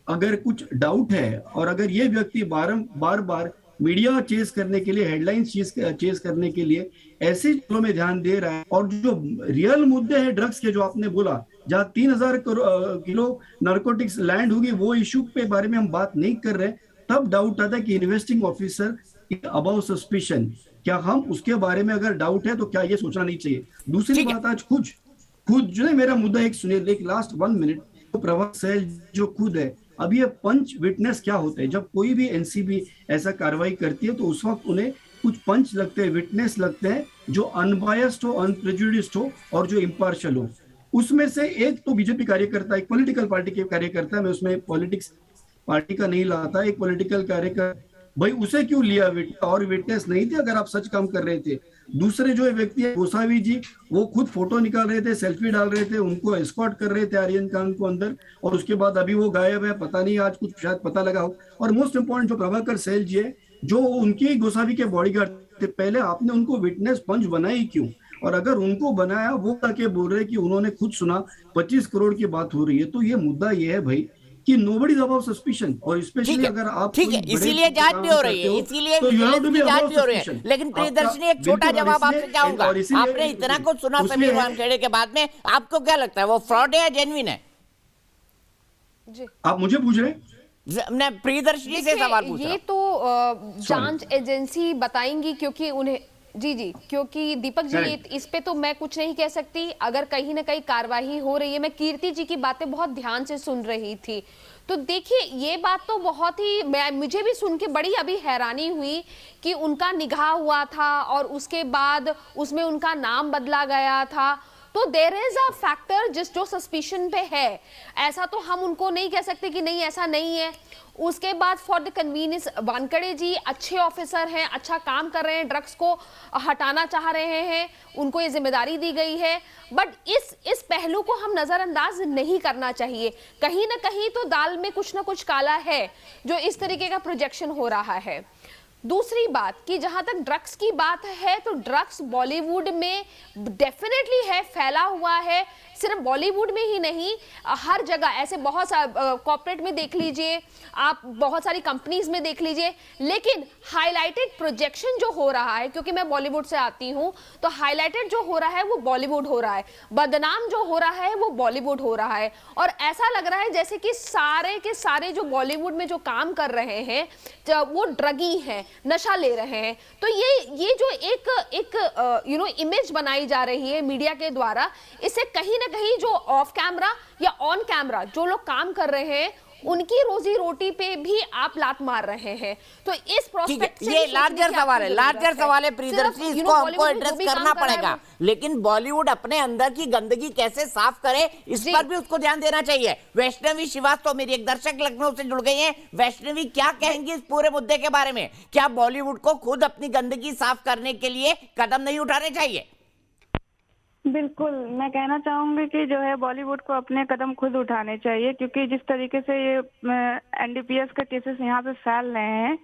अगर कुछ डाउट है, और अगर ये व्यक्ति बार बार मीडिया चेस करने के लिए, हेडलाइंस चेस करने के लिए ऐसी चीजों में ध्यान दे रहा है, और जो रियल मुद्दे हैं ड्रग्स के, जो आपने बोला, जहाँ 3000 किलो नारकोटिक्स लैंड होगी, वो इश्यू पे बारे में हम बात नहीं कर रहे, तब डाउट आता है कि इन्वेस्टिंग ऑफिसर अबाउ सस्पिशन, क्या हम उसके बारे में अगर डाउट है तो क्या ये सोचना नहीं चाहिए? दूसरी बात, आज खुद जो है, मेरा मुद्दा एक सुनिए, एक लास्ट 1 मिनट, तो प्रभात सहल जो खुद है, अब ये पंच विटनेस क्या होते हैं? जब कोई भी एनसीबी ऐसा कार्रवाई करती है तो उस वक्त उन्हें कुछ पंच लगते हैं, विटनेस लगते हैं, जो अनबायस्ड हो, अनप्रेजुडिस्ड हो और जो इम्पार्शियल हो। उसमें से एक तो बीजेपी कार्यकर्ता, एक पॉलिटिकल पार्टी के कार्यकर्ता, मैं उसमें पॉलिटिक्स पार्टी का नहीं लाता, एक पॉलिटिकल कार्यकर्ता, भाई उसे क्यों लिया? और विटनेस नहीं थे अगर आप सच काम कर रहे थे। दूसरे जो व्यक्ति है गोसावी जी, वो खुद फोटो निकाल रहे थे, सेल्फी डाल रहे थे, उनको एस्कॉर्ट कर रहे थे आर्यन खान को अंदर, और उसके बाद अभी वो गायब है, पता नहीं आज कुछ शायद पता लगा हो। और मोस्ट इंपॉर्टेंट जो प्रभाकर सहल जी है, जो उनकी गोसावी के बॉडीगार्ड थे, पहले आपने उनको विटनेस पंच बनाई क्यों? और अगर उनको बनाया, वो आके बोल रहे कि उन्होंने खुद सुना 25 करोड़ की बात हो रही है। तो ये मुद्दा ये है भाई कि nobody is above suspicion, और स्पेशली अगर आप, ठीक है, इसीलिए जांच भी हो रही है, इसीलिए जांच भी हो रही है। लेकिन प्रियदर्शनी, एक छोटा जवाब आपसे चाहूंगा, आपने इतना कुछ सुना समीर वानखेड़े के बाद में, आपको क्या लगता है वो फ्रॉड है या जेन्युइन है? जी, आप मुझे पूछ रहे हैं? मैं प्रियदर्शनी से सवाल पूछ रहा हूं। ये तो जांच एजेंसी बताएंगी, क्योंकि उन्हें जी, क्योंकि दीपक जी इस पे तो मैं कुछ नहीं कह सकती। अगर कहीं ना कहीं कार्रवाई हो रही है, मैं कीर्ति जी की बातें बहुत ध्यान से सुन रही थी, तो देखिए ये बात तो बहुत ही, मुझे भी सुन के बड़ी अभी हैरानी हुई कि उनका निकाह हुआ था और उसके बाद उसमें उनका नाम बदला गया था। तो देयर इज अ फैक्टर जो सस्पिशन पे है, ऐसा तो हम उनको नहीं कह सकते कि नहीं ऐसा नहीं है। उसके बाद फॉर द कन्वीनियंस, वानखेड़े जी अच्छे ऑफिसर हैं, अच्छा काम कर रहे हैं, ड्रग्स को हटाना चाह रहे हैं, उनको ये जिम्मेदारी दी गई है, बट इस पहलू को हम नजरअंदाज नहीं करना चाहिए। कहीं ना कहीं तो दाल में कुछ ना कुछ काला है जो इस तरीके का प्रोजेक्शन हो रहा है। दूसरी बात कि जहां तक ड्रग्स की बात है तो ड्रग्स बॉलीवुड में डेफिनेटली है, फैला हुआ है, सिर्फ बॉलीवुड में ही नहीं, हर जगह ऐसे बहुत कॉर्पोरेट में देख लीजिए आप, बहुत सारी कंपनीज में देख लीजिए। लेकिन हाईलाइटेड प्रोजेक्शन जो हो रहा है, क्योंकि मैं बॉलीवुड से आती हूं, तो हाईलाइटेड जो हो रहा है वो बॉलीवुड हो रहा है, बदनाम जो हो रहा है वो बॉलीवुड हो रहा है। और ऐसा लग रहा है जैसे कि सारे के सारे जो बॉलीवुड में जो काम कर रहे हैं वो ड्रगी हैं, नशा ले रहे हैं। तो ये जो एक इमेज बनाई जा रही है मीडिया के द्वारा, इससे कहीं ना कहीं जो ऑफ कैमरा या ऑन कैमरा जो लोग काम कर रहे हैं उनकी रोजी रोटी पे भी आप लात मार रहे हैं। तो इस प्रोस्पेक्ट से ये लार्जर सवाल है प्रियदर्शी, इसको हमको एड्रेस करना पड़ेगा। लेकिन बॉलीवुड अपने अंदर की गंदगी कैसे साफ करे, इस पर भी उसको ध्यान देना चाहिए। वैष्णवी श्रीवास्तव, मेरी एक दर्शक लखनऊ से जुड़ गई हैं। वैष्णवी, क्या कहेंगी इस पूरे मुद्दे के बारे में? क्या बॉलीवुड को खुद अपनी गंदगी साफ करने के लिए कदम नहीं उठाने चाहिए? बिल्कुल, मैं कहना चाहूंगी कि जो है बॉलीवुड को अपने कदम खुद उठाने चाहिए, क्योंकि जिस तरीके से ये एनडीपीएस के केसेस यहाँ पे फैल रहे हैं,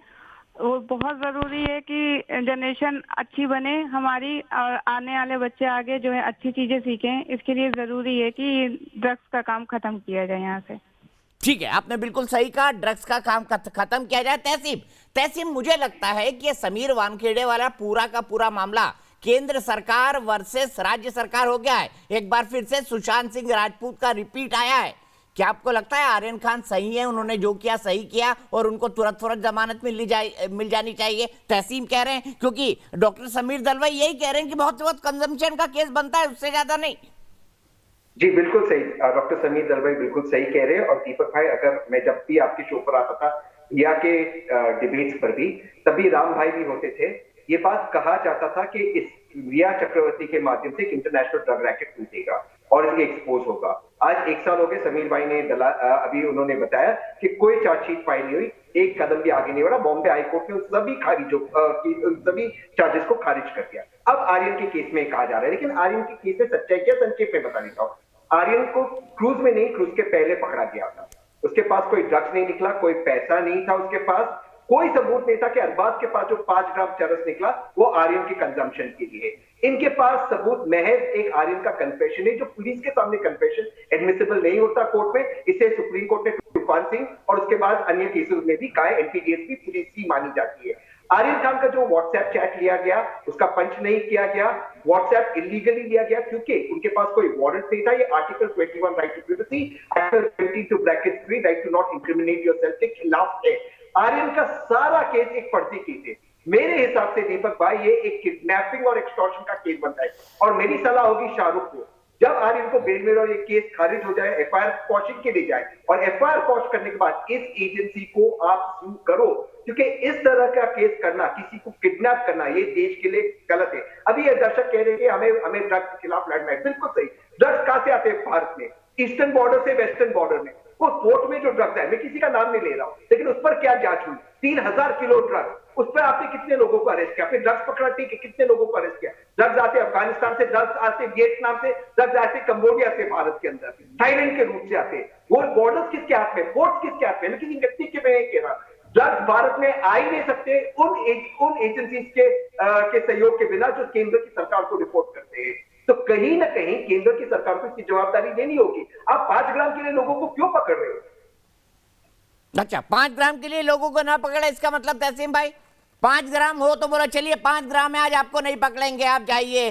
वो बहुत जरूरी है कि जनरेशन अच्छी बने हमारी, और आने वाले बच्चे आगे जो है अच्छी चीजें सीखें। इसके लिए जरूरी है कि ड्रग्स का काम खत्म किया जाए यहाँ से। ठीक है, आपने बिल्कुल सही कहा, ड्रग्स का काम खत्म किया जाए। तहसीब, मुझे लगता है कि ये समीर वानखेड़े वाला पूरा का पूरा मामला केंद्र सरकार वर्सेस राज्य सरकार हो गया है। एक बार फिर से सुशांत सिंह राजपूत का रिपीट आया है। क्या आपको लगता है आर्यन खान सही है, उन्होंने जो किया सही किया और उनको तुरंत जमानत मिल जानी चाहिए? तहसीन कह रहे हैं, क्योंकि डॉक्टर समीर दलवाई यही कह रहे हैं कि बहुत कंजम्पशन का केस बनता है, उससे ज्यादा नहीं। जी बिल्कुल सही, डॉक्टर समीर दलवाई बिल्कुल सही कह रहे हैं। और दीपक भाई, अगर मैं जब भी आपके शो पर आता था या के डिबेट्स पर भी, तभी राम भाई भी होते थे, ये बात कहा जाता था कि इस रिया चक्रवर्ती के माध्यम से एक इंटरनेशनल ड्रग रैकेट टूटेगा और इसके एक्सपोज होगा। आज 1 साल हो गए, समीर भाई ने अभी उन्होंने बताया कि कोई चार्जशीट फाइल नहीं हुई, एक कदम भी आगे नहीं बढ़ा। बॉम्बे हाई कोर्ट ने सभी चार्जेस को खारिज कर दिया। अब आर्यन के केस में कहा जा रहा है, लेकिन आर्यन के केस में सच्चाई क्या, संक्षेप में बता देता हूँ। आर्यन को क्रूज में नहीं, क्रूज के पहले पकड़ा गया था। उसके पास कोई ड्रग्स नहीं निकला, कोई पैसा नहीं था उसके पास, कोई सबूत नहीं था कि अरबाज के पास जो 5 ग्राम चरस निकला वो आर्यन के कंजम्पशन के लिए। इनके पास सबूत महज एक आर्यन का कन्फेशन है, जो पुलिस के सामने कन्फेशन एडमिसिबल नहीं होता कोर्ट में। इसे सुप्रीम कोर्ट ने तूफान सिंह और उसके बाद अन्य केसेस में भी कहा, एनपीडीएस भी पुलिस की मानी जाती है। आर्यन खान का जो व्हाट्सएप चैट लिया गया, उसका पंच नहीं किया गया, व्हाट्सएप इलीगली लिया गया क्योंकि उनके पास कोई वारंट नहीं था। ये article 21 right to privacy, article 22 bracket 3 right to not incriminate yourself के खिलाफ है। आर्यन का सारा केस एक फर्जी केस है। मेरे हिसाब से दीपक भाई, ये एक किडनैपिंग और एक्सटॉर्शन का केस बनता है। और मेरी सलाह होगी शाहरुख को, जब आर्यन को बेल मिले और ये केस खारिज हो जाए, एफआईआर क्वॉशिंग के लिए जाए, और एफआईआर क्वॉश करने के बाद इस एजेंसी को आप सू करो, क्योंकि इस तरह का केस करना, किसी को किडनैप करना, ये देश के लिए गलत है। अभी ये दर्शक कह रहे हैं कि हमें ड्रग्स के खिलाफ लड़ना है, बिल्कुल सही। ड्रग्स कहां से आते हैं भारत में? ईस्टर्न बॉर्डर से वेस्टर्न बॉर्डर में। वो पोर्ट में जो ड्रग्स है, मैं किसी का नाम नहीं ले रहा हूं, लेकिन उस पर क्या जांच हुई? 3000 किलो ड्रग्स, उस पर आपने कितने लोगों को अरेस्ट किया? फिर ड्रग्स पकड़ा, ठीक है, कितने लोगों को अरेस्ट किया? ड्रग्स आते अफगानिस्तान से, ड्रग्स आते वियतनाम से, ड्रग्स आते कंबोडिया से, भारत के अंदर थाईलैंड के रूट से आते। वो बॉर्डर्स किसके हाथ में, पोर्ट्स किसके हाथ में? मैं किसी व्यक्ति के मैं कह रहा, ड्रग्स भारत में आ ही नहीं सकते उन एजेंसीज के सहयोग के बिना जो केंद्र की सरकार को रिपोर्ट करते हैं। तो कहीं ना कहीं केंद्र की सरकार को इसकी जवाबदारी लेनी होगी। आप 5 ग्राम के लिए लोगों को क्यों पकड़ रहे हो? अच्छा, 5 ग्राम के लिए लोगों को ना पकड़े, इसका मतलब तहसीन भाई 5 ग्राम हो तो बोला चलिए 5 ग्राम है, आज आपको नहीं पकड़ेंगे, आप जाइए।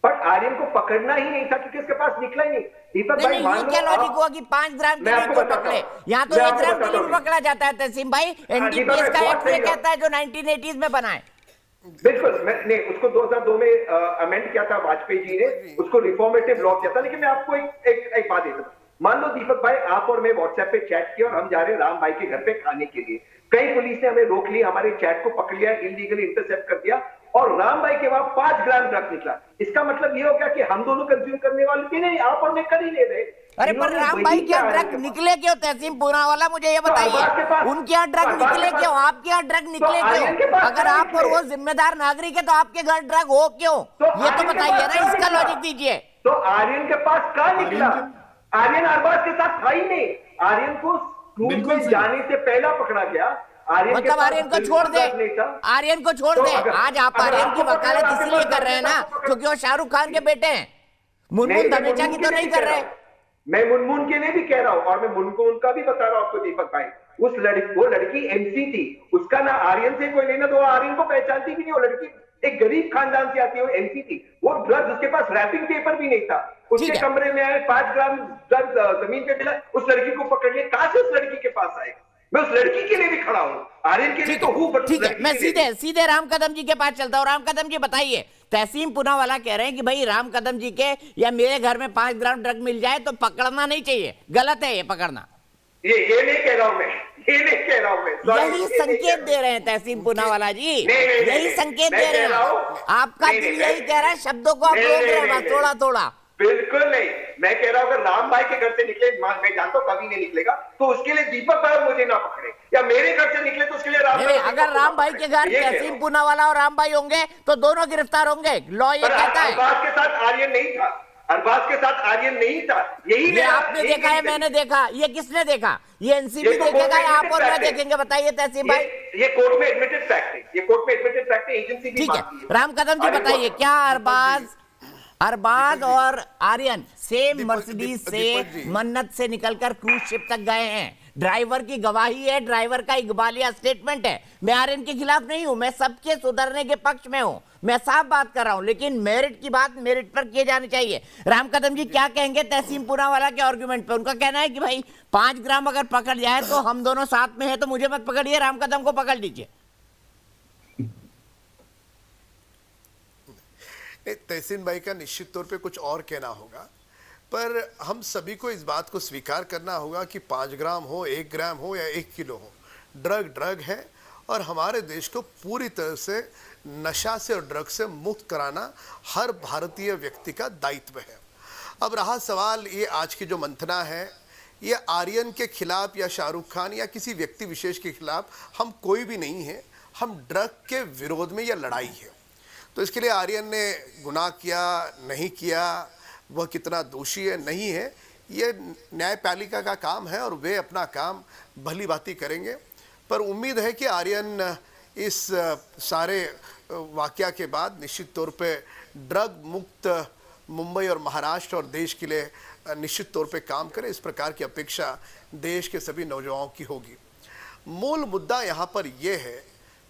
पर आर्यन को पकड़ना ही नहीं था क्योंकि उसके पास निकला ही नहीं। दीपक भाई, मान लो क्या लॉजिक हुआ कि 5 ग्राम के लिए क्यों पकड़े? यहाँ तो 1 ग्राम के लिए भी पकड़ा जाता है तहसीन भाई। एनडीपीएस का एक्ट ये कहता है जो 1980s में बना है। बिल्कुल, मैंने उसको 2002 में अमेंड किया था वाजपेयी जी ने, उसको रिफॉर्मेटिव लॉ किया था। लेकिन मैं आपको एक बात देता हूं, मान लो दीपक भाई आप और मैं व्हाट्सएप पे चैट किया और हम जा रहे हैं राम भाई के घर पे खाने के लिए, कई पुलिस ने हमें रोक लिया, हमारे चैट को पकड़ लिया, इलीगली इंटरसेप्ट कर दिया, और राम भाई के वहां 5 ग्राम ड्रग निकला। इसका मतलब ये हो गया कि हम दोनों कंज्यूम करने वाले थे नहीं, आप और मैं कर ही ले रहे। अरे पर राम भाई क्या ड्रग निकले क्यों? तहसीन पूनावाला मुझे ये बताइए, उनके यहाँ ड्रग निकले क्यों? आपके यहाँ ड्रग निकले क्यों? अगर आप और वो जिम्मेदार नागरिक है तो आपके घर ड्रग हो क्यों? ये तो बताइए ना, इसका लॉजिक दीजिए। तो आर्यन के पास कहाँ निकला? आर्यन अरबाज के साथ था ही नहीं। आर्यन को स्कूल में जाने से पहला पकड़ा गया। मतलब आर्यन को छोड़ दे, आर्यन को छोड़ दे। आज आप आर्यन की वकालत इसलिए कर रहे हैं ना क्योंकि वो शाहरुख खान के बेटे हैं, मुनमुन धमेचा की तो नहीं कर रहे। मैं मुनमुन के लिए भी कह रहा हूँ और मैं मुनमुन का भी बता रहा हूँ आपको दीपक भाई। वो लड़की एमसी थी, उसका ना आर्यन से कोई लेना, तो आर्यन को पहचानती भी नहीं। वो लड़की एक गरीब खानदान से आती है, वो एमसी थी। वो ड्रग्स, उसके पास रैपिंग पेपर भी नहीं था। उसके कमरे में आए 5 ग्राम ड्रग्स जमीन पे मिला, उस लड़की को पकड़ लिया। कहां से उस लड़की के पास आए? मैं उस लड़की के लिए भी खड़ा हूँ, आर्यन के लिए तो हूँ, बट ठीक है, मैं सीधे राम कदम जी के पास चलता हूँ। राम कदम जी बताइए, तहसीन पूनावाला कह रहे हैं कि भाई राम कदम जी के या मेरे घर में 5 ग्राम ड्रग मिल जाए तो पकड़ना नहीं चाहिए, गलत है ये पकड़ना। ये नहीं कह रहा हूँ मैं, ये नहीं कह रहा हूँ मैं। यही संकेत दे रहे हैं तहसीन पूनावाला जी, यही संकेत दे रहे हैं। आपका दिल यही कह रहा है, शब्दों को आप रोक रहे हैं थोड़ा थोड़ा। बिल्कुल नहीं, मैं कह रहा हूँ अगर राम भाई के घर से निकले, मैं जानता हूँ कभी नहीं निकलेगा, तो उसके लिए दीपक भाई मुझे ना पकड़े, या मेरे घर से निकले तो उसके लिए राम भाई। अगर राम भाई के घर तहसीन पूनावाला और राम भाई होंगे तो दोनों गिरफ्तार होंगे, लॉ ये कहता है। अरबाज के साथ आर्यन नहीं था, अरबाज के साथ आर्यन नहीं था। यही आपने देखा है, मैंने देखा, ये किसने देखा? ये एनसीबी देखेगा या आप और मैं देखेंगे? बताइए तहसीन भाई। ये कोर्ट में एडमिटेड फैक्ट है, ये कोर्ट में एडमिटेड फैक्ट है, एजेंसी भी। ठीक है, राम कदम जी बताइए, क्या अरबाज और आर्यन सेम मर्सिडीज से मन्नत से निकलकर क्रूज शिप तक गए हैं? ड्राइवर की गवाही है, ड्राइवर का इकबालिया स्टेटमेंट है। मैं आर्यन के खिलाफ नहीं हूं, मैं सबके सुधरने के पक्ष में हूं, मैं साफ बात कर रहा हूं, लेकिन मेरिट की बात मेरिट पर किए जानी चाहिए। राम कदम जी क्या कहेंगे तहसीन पूनावाला के आर्गुमेंट पे? उनका कहना है कि भाई 5 ग्राम अगर पकड़ जाए तो हम दोनों साथ में हैं, तो मुझे मत पकड़िए, राम कदम को पकड़ लीजिए। तहसीन भाई का निश्चित तौर पे कुछ और कहना होगा, पर हम सभी को इस बात को स्वीकार करना होगा कि 5 ग्राम हो, 1 ग्राम हो या 1 किलो हो, ड्रग है और हमारे देश को पूरी तरह से नशा से और ड्रग से मुक्त कराना हर भारतीय व्यक्ति का दायित्व है। अब रहा सवाल ये, आज की जो मंथना है ये आर्यन के खिलाफ या शाहरुख खान या किसी व्यक्ति विशेष के खिलाफ हम कोई भी नहीं है, हम ड्रग के विरोध में यह लड़ाई है। तो इसके लिए आर्यन ने गुनाह किया नहीं किया, वह कितना दोषी है नहीं है, ये न्यायपालिका का काम है और वे अपना काम भली भांति करेंगे। पर उम्मीद है कि आर्यन इस सारे वाकया के बाद निश्चित तौर पे ड्रग मुक्त मुंबई और महाराष्ट्र और देश के लिए निश्चित तौर पे काम करे। इस प्रकार की अपेक्षा देश के सभी नौजवानों की होगी। मूल मुद्दा यहाँ पर यह है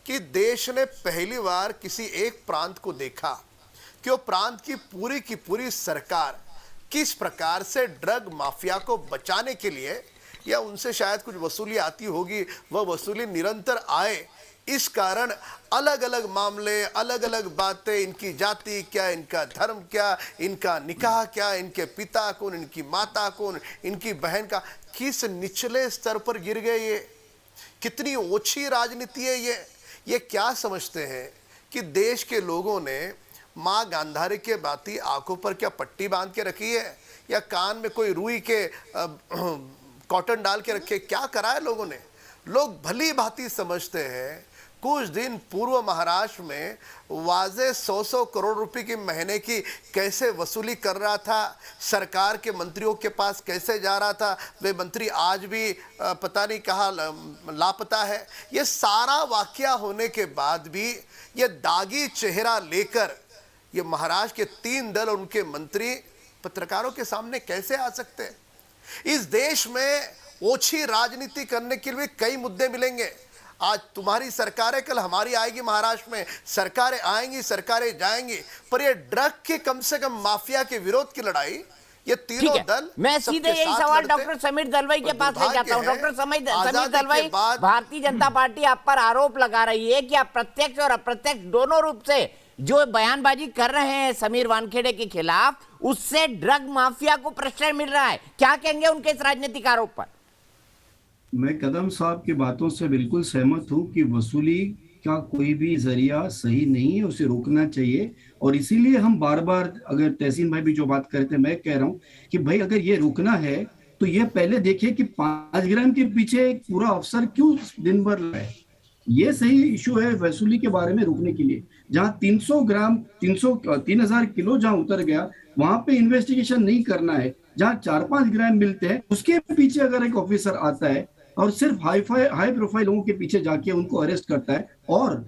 कि देश ने पहली बार किसी एक प्रांत को देखा कि वो प्रांत की पूरी सरकार किस प्रकार से ड्रग माफिया को बचाने के लिए, या उनसे शायद कुछ वसूली आती होगी, वह वसूली निरंतर आए, इस कारण अलग अलग मामले, अलग अलग बातें, इनकी जाति क्या, इनका धर्म क्या, इनका निकाह क्या, इनके पिता कौन, इनकी माता कौन, इनकी बहन का, किस निचले स्तर पर गिर गए। ये कितनी ओछी राजनीति है। ये क्या समझते हैं कि देश के लोगों ने माँ गांधारी के बाती आंखों पर क्या पट्टी बांध के रखी है, या कान में कोई रुई के कॉटन डाल के रखे? क्या करा है लोगों ने? लोग भली भांति समझते हैं। कुछ दिन पूर्व महाराष्ट्र में वाजे 100 करोड़ रुपए की महीने की कैसे वसूली कर रहा था, सरकार के मंत्रियों के पास कैसे जा रहा था, वे मंत्री आज भी पता नहीं कहाँ लापता है। ये सारा वाकया होने के बाद भी ये दागी चेहरा लेकर ये महाराष्ट्र के 3 दल और उनके मंत्री पत्रकारों के सामने कैसे आ सकते हैं? इस देश में ओछी राजनीति करने के लिए कई मुद्दे मिलेंगे। आज तुम्हारी सरकारें, कल हमारी आएगी महाराष्ट्र में, सरकारें आएंगी, सरकारें जाएंगी, पर ये ड्रग के कम से कम माफिया के विरोध की लड़ाई, ये तीनों दल। मैं सीधे यही सवाल डॉक्टर समीर दलवाई के पास ले जाता हूं। डॉक्टर समीर दलवाई, भारतीय जनता पार्टी आप पर आरोप लगा रही है कि आप प्रत्यक्ष और अप्रत्यक्ष दोनों रूप से जो बयानबाजी कर रहे हैं समीर वानखेड़े के खिलाफ, उससे ड्रग माफिया को प्रश्रय मिल रहा है। क्या कहेंगे उनके इस राजनीतिक आरोप पर? मैं कदम साहब की बातों से बिल्कुल सहमत हूं कि वसूली का कोई भी जरिया सही नहीं है, उसे रोकना चाहिए। और इसीलिए हम बार बार, अगर तहसीन भाई भी जो बात करते हैं, मैं कह रहा हूँ कि भाई अगर ये रुकना है तो ये पहले देखिए कि 5 ग्राम के पीछे एक पूरा अफसर क्यों दिन भर लगाए। ये सही इशू है वसूली के बारे में रुकने के लिए। जहां 300 ग्राम 3000 किलो जहां उतर गया, वहां पे इन्वेस्टिगेशन नहीं करना है। जहां 4-5 ग्राम मिलते हैं उसके पीछे अगर एक ऑफिसर आता है और सिर्फ हाई प्रोफाइल लोगों के पीछे जाके उनको अरेस्ट करता है, और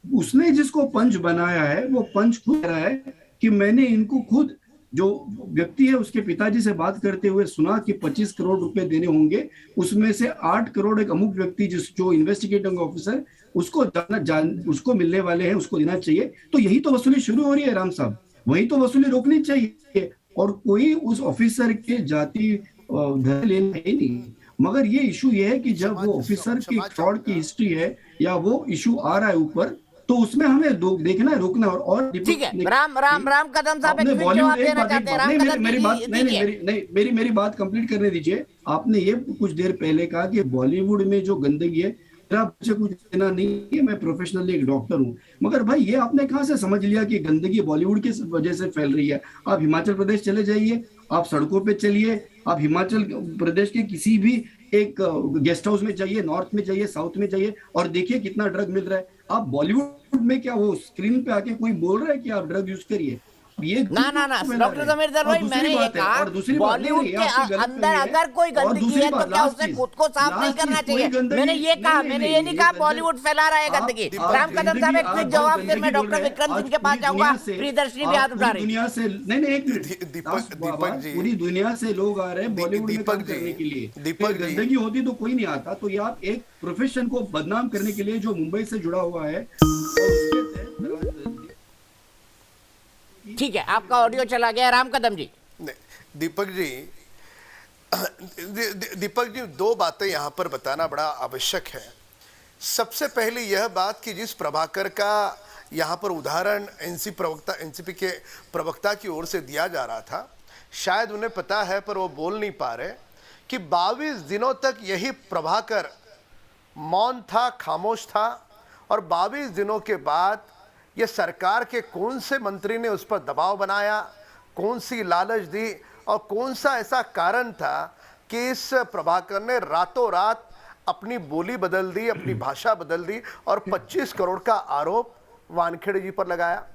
उसने जिसको पंच बनाया है वो पंच खुद कह रहा है कि मैंने इनको खुद, जो व्यक्ति है उसके पिताजी से बात करते हुए सुना कि 25 करोड़ रुपए देने होंगे, उसमें से 8 करोड़ एक अमुक व्यक्ति जो इन्वेस्टिगेटिंग ऑफिसर उसको उसको मिलने वाले हैं, उसको देना चाहिए। तो यही तो वसूली शुरू हो रही है राम साहब, वही तो वसूली रोकनी चाहिए। और कोई उस ऑफिसर के जाति लेना ही नहीं। मगर ये इशू ये है कि जब वो ऑफिसर की फ्रॉड की हिस्ट्री है या वो इशू आ रहा है ऊपर, तो उसमें हमें देखना है, रोकना। और ठीक है, राम कदम साहब एक क्विक जवाब देना चाहते हैं। राम कदम जी, मेरी बात कंप्लीट करने दीजिए। आपने ये कुछ देर पहले कहा कि बॉलीवुड में जो गंदगी है मेरा मुझे कुछ देना नहीं है, मैं प्रोफेशनली एक डॉक्टर हूँ। मगर भाई ये आपने कहाँ से समझ लिया कि गंदगी बॉलीवुड की वजह से फैल रही है? आप हिमाचल प्रदेश चले जाइए, आप सड़कों पे चलिए, आप हिमाचल प्रदेश के किसी भी एक गेस्ट हाउस में जाइए, नॉर्थ में जाइए, साउथ में जाइए, और देखिए कितना ड्रग मिल रहा है। आप बॉलीवुड में क्या वो स्क्रीन पे आके कोई बोल रहा है कि आप ड्रग यूज करिए? ये ना डॉक्टर समीर दरवाई, मैंने ये कहा बॉलीवुड के अंदर अगर कोई गंदगी है तो क्या उसे खुद को साफ नहीं करना चाहिए? मैंने ये कहा, मैंने ये नहीं कहा बॉलीवुड फैला रहा है गंदगी। राम कदम साहब एक क्विक जवाब, फिर मैं डॉक्टर विक्रम सिंह के पास जाऊंगा। प्रियदर्शनी भी हाथ उठा रही। दुनिया से नहीं, एक दीपक जी, पूरी दुनिया से लोग आ रहे हैं बॉलीवुड में काम करने के लिए। दीपक, गंदगी होती तो कोई नहीं आता। तो ये आप एक प्रोफेशन को बदनाम करने के लिए जो मुंबई से जुड़ा हुआ है, ठीक है, आपका ऑडियो चला गया। राम कदम जी। दीपक जी, दो बातें यहाँ पर बताना बड़ा आवश्यक है। सबसे पहले यह बात कि जिस प्रभाकर का यहाँ पर उदाहरण एनसीपी के प्रवक्ता की ओर से दिया जा रहा था, शायद उन्हें पता है पर वो बोल नहीं पा रहे कि 22 दिनों तक यही प्रभाकर मौन था, खामोश था, और 22 दिनों के बाद ये सरकार के कौन से मंत्री ने उस पर दबाव बनाया, कौन सी लालच दी, और कौन सा ऐसा कारण था कि इस प्रभाकर ने रातों रात अपनी बोली बदल दी, अपनी भाषा बदल दी और 25 करोड़ का आरोप वानखेड़े जी पर लगाया।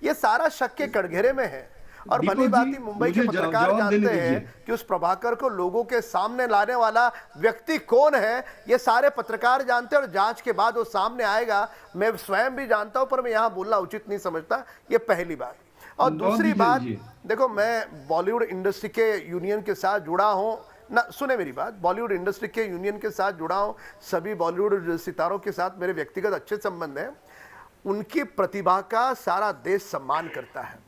ये सारा शक के कटघरे में है। और भली बात मुंबई के पत्रकार जानते हैं कि उस प्रभाकर को लोगों के सामने लाने वाला व्यक्ति कौन है। ये सारे पत्रकार जानते हैं और जांच के बाद वो सामने आएगा। मैं स्वयं भी जानता हूं, पर मैं यहां बोलना उचित नहीं समझता। ये पहली बात। और दूसरी बात, देखो, मैं बॉलीवुड इंडस्ट्री के यूनियन के साथ जुड़ा हूं ना, सुने मेरी बात, बॉलीवुड इंडस्ट्री के यूनियन के साथ जुड़ा हूं। सभी बॉलीवुड सितारों के साथ मेरे व्यक्तिगत अच्छे संबंध हैं। उनकी प्रतिभा का सारा देश सम्मान करता है,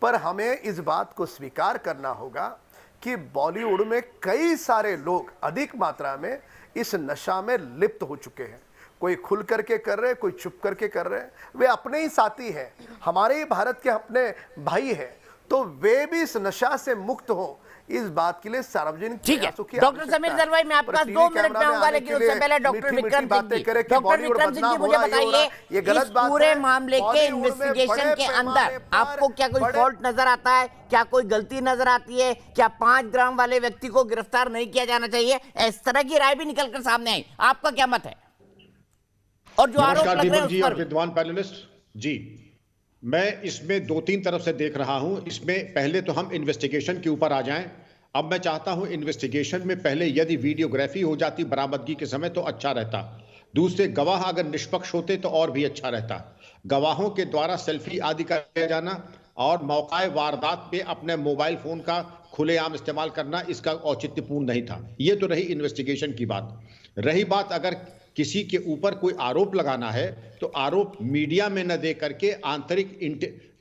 पर हमें इस बात को स्वीकार करना होगा कि बॉलीवुड में कई सारे लोग अधिक मात्रा में इस नशा में लिप्त हो चुके हैं। कोई खुल करके कर रहे, कोई चुप करके कर रहे। वे अपने ही साथी हैं, हमारे ही भारत के अपने भाई हैं, तो वे भी इस नशा से मुक्त हो, इस बात के लिए सार्वजनिक ठीक है। डॉक्टर समीर दरवाई, मैं आपके पास 2 मिनट में आऊंगा, लेकिन उससे पहले डॉक्टर विक्रम सिंह जी, डॉक्टर विक्रम सिंह जी, मुझे बताइए इस पूरे मामले के इन्वेस्टिगेशन के अंदर आपको क्या कोई फॉल्ट नजर आता है? क्या कोई गलती नजर आती है? क्या 5 ग्राम वाले व्यक्ति को गिरफ्तार नहीं किया जाना चाहिए? इस तरह की राय भी निकलकर सामने आई, आपका क्या मत है? और जो आरोप लग रहे हैं उस पर विद्वान पैनलिस्ट जी, मैं इसमें 2-3 तरफ से देख रहा हूं। इसमें पहले तो हम इन्वेस्टिगेशन के ऊपर आ जाएं। अब मैं चाहता हूं इन्वेस्टिगेशन में पहले यदि वीडियोग्राफी हो जाती बरामदगी के समय तो अच्छा रहता। दूसरे गवाह अगर निष्पक्ष होते तो और भी अच्छा रहता। गवाहों के द्वारा सेल्फी आदि का किया जाना और मौकाए वारदात पे अपने मोबाइल फोन का खुलेआम इस्तेमाल करना, इसका औचित्यपूर्ण नहीं था। ये तो रही इन्वेस्टिगेशन की बात। रही बात अगर किसी के ऊपर कोई आरोप लगाना है तो आरोप मीडिया में न दे करके आंतरिक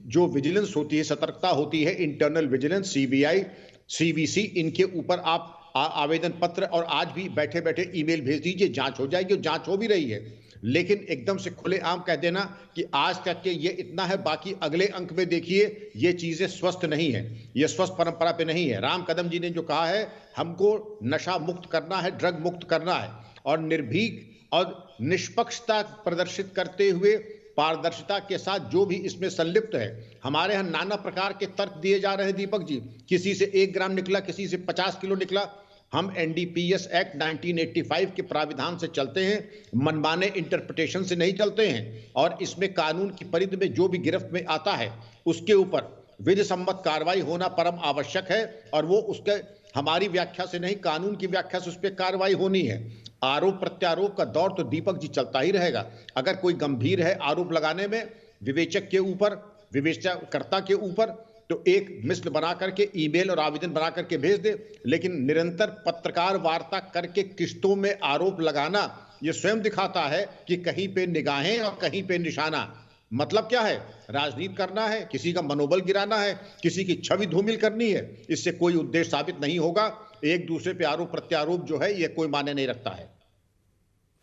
जो विजिलेंस होती है, सतर्कता होती है, इंटरनल विजिलेंस, सीबीआई, सीवीसी, इनके ऊपर आप आवेदन पत्र और आज भी बैठे बैठे ईमेल भेज दीजिए, जांच हो जाएगी। और जांच हो भी रही है। लेकिन एकदम से खुलेआम कह देना कि आज तक के ये इतना है, बाकी अगले अंक में देखिए, ये चीजें स्वस्थ नहीं है, ये स्वस्थ परंपरा पे नहीं है। राम कदम जी ने जो कहा है, हमको नशा मुक्त करना है, ड्रग मुक्त करना है, और निर्भीक और निष्पक्षता प्रदर्शित करते हुए पारदर्शिता के साथ जो भी इसमें संलिप्त है। हमारे यहाँ नाना प्रकार के तर्क दिए जा रहे हैं दीपक जी, किसी से 1 ग्राम निकला, किसी से 50 किलो निकला। हम एनडीपीएस एक्ट 1985 के प्राविधान से चलते हैं, मनमाने इंटरप्रिटेशन से नहीं चलते हैं, और इसमें कानून की परिधि में जो भी गिरफ्त में आता है उसके ऊपर विधि सम्मत कार्रवाई होना परम आवश्यक है, और वो उसके हमारी व्याख्या से नहीं, कानून की व्याख्या से उस पर कार्रवाई होनी है। आरोप प्रत्यारोप का दौर तो दीपक जी चलता ही रहेगा। अगर कोई गंभीर है आरोप लगाने में, विवेचक के ऊपर, विवेचनकर्ता के ऊपर, तो एक मिसल बना करके ईमेल और आवेदन बना करके भेज दे, लेकिन निरंतर पत्रकार वार्ता करके किश्तों में आरोप लगाना, ये स्वयं दिखाता है कि कहीं पे निगाहें और कहीं पे निशाना। मतलब क्या है? राजनीति करना है, किसी का मनोबल गिराना है, किसी की छवि धूमिल करनी है। इससे कोई उद्देश्य साबित नहीं होगा। एक दूसरे पे आरोप प्रत्यारोप जो है ये कोई मायने नहीं रखता है।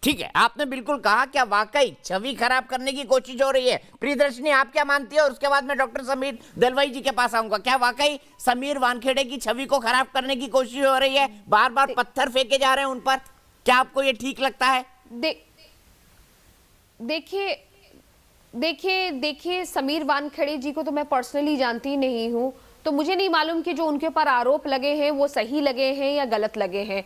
ठीक है, आपने बिल्कुल कहा, क्या वाकई छवि खराब करने की कोशिश हो रही है? प्रियदर्शनी, आप क्या मानती है? और उसके बाद मैं डॉक्टर समीर दलवाई जी के पास आऊंगा। क्या वाकई समीर वानखेड़े की छवि को खराब करने की कोशिश हो रही है? बार बार पत्थर फेंके जा रहे हैं उन पर, क्या आपको ये ठीक लगता है? देखिए समीर वानखेड़े जी को तो मैं पर्सनली जानती नहीं हूँ, तो मुझे नहीं मालूम कि जो उनके ऊपर आरोप लगे हैं वो सही लगे हैं या गलत लगे हैं।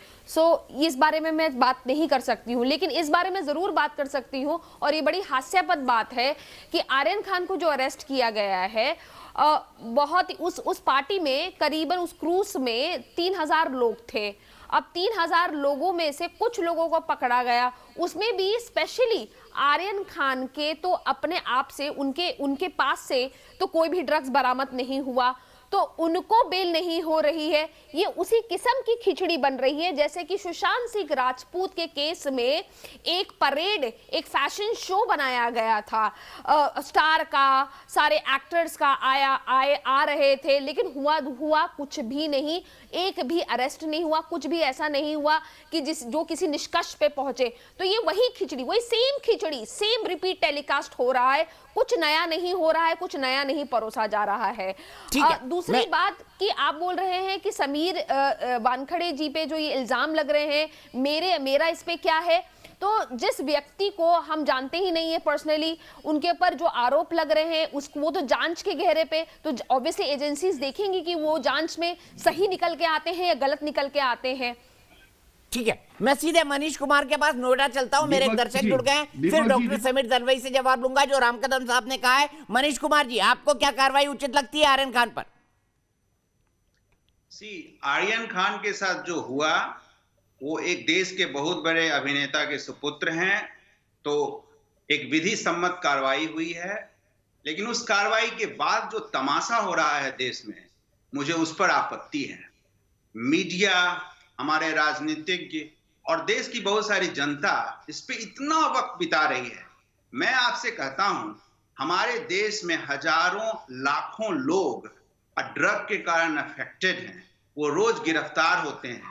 इस बारे में मैं बात नहीं कर सकती हूँ, लेकिन इस बारे में जरूर बात कर सकती हूँ, और ये बड़ी हास्यास्पद बात है कि आर्यन खान को जो अरेस्ट किया गया है, बहुत उस पार्टी में करीबन उस क्रूज में 3000 लोग थे। अब 3000 लोगों में से कुछ लोगों को पकड़ा गया, उसमें भी स्पेशली आर्यन खान के तो अपने आप से उनके पास से तो कोई भी ड्रग्स बरामद नहीं हुआ, तो उनको बेल नहीं हो रही है। ये उसी किस्म की खिचड़ी बन रही है जैसे कि सुशांत सिंह राजपूत के केस में एक परेड, एक फैशन शो बनाया गया था, स्टार का, सारे एक्टर्स का आ रहे थे, लेकिन हुआ कुछ भी नहीं, एक भी अरेस्ट नहीं हुआ, कुछ भी ऐसा नहीं हुआ कि जो किसी निष्कर्ष पे पहुंचे। तो ये वही खिचड़ी, वही सेम खिचड़ी, सेम रिपीट टेलीकास्ट हो रहा है, कुछ नया नहीं हो रहा है, कुछ नया नहीं परोसा जा रहा है। दूसरी बात कि आप बोल रहे हैं कि समीर वानखेड़े जी पे जो ये इल्जाम लग रहे हैं, मेरा इस पे क्या है? तो जिस व्यक्ति को हम जानते ही नहीं है पर्सनली, उनके ऊपर जो आरोप लग रहे हैं वो तो जांच के घेरे पे, तो ऑब्वियसली एजेंसीज देखेंगी कि वो जांच में सही निकल के आते हैं या गलत निकल के आते हैं। ठीक है, मैं सीधे मनीष कुमार के पास नोएडा चलता हूं, मेरे एक दर्शक जुड़ गए हैं, फिर डॉक्टर समीर दलवाई से जवाब लूंगा जो राम कदम साहब ने कहा है। मनीष कुमार जी, आपको क्या कार्रवाई उचित लगती है आर्यन खान पर? आर्यन खान के साथ जो हुआ, वो एक देश के बहुत बड़े अभिनेता के सुपुत्र हैं, तो एक विधि सम्मत कार्रवाई हुई है, लेकिन उस कार्रवाई के बाद जो तमाशा हो रहा है देश में, मुझे उस पर आपत्ति है। मीडिया, हमारे राजनीतिज्ञ और देश की बहुत सारी जनता इस पे इतना वक्त बिता रही है। मैं आपसे कहता हूं, हमारे देश में हजारों लाखों लोग ड्रग के कारण अफेक्टेड हैं, वो रोज गिरफ्तार होते हैं,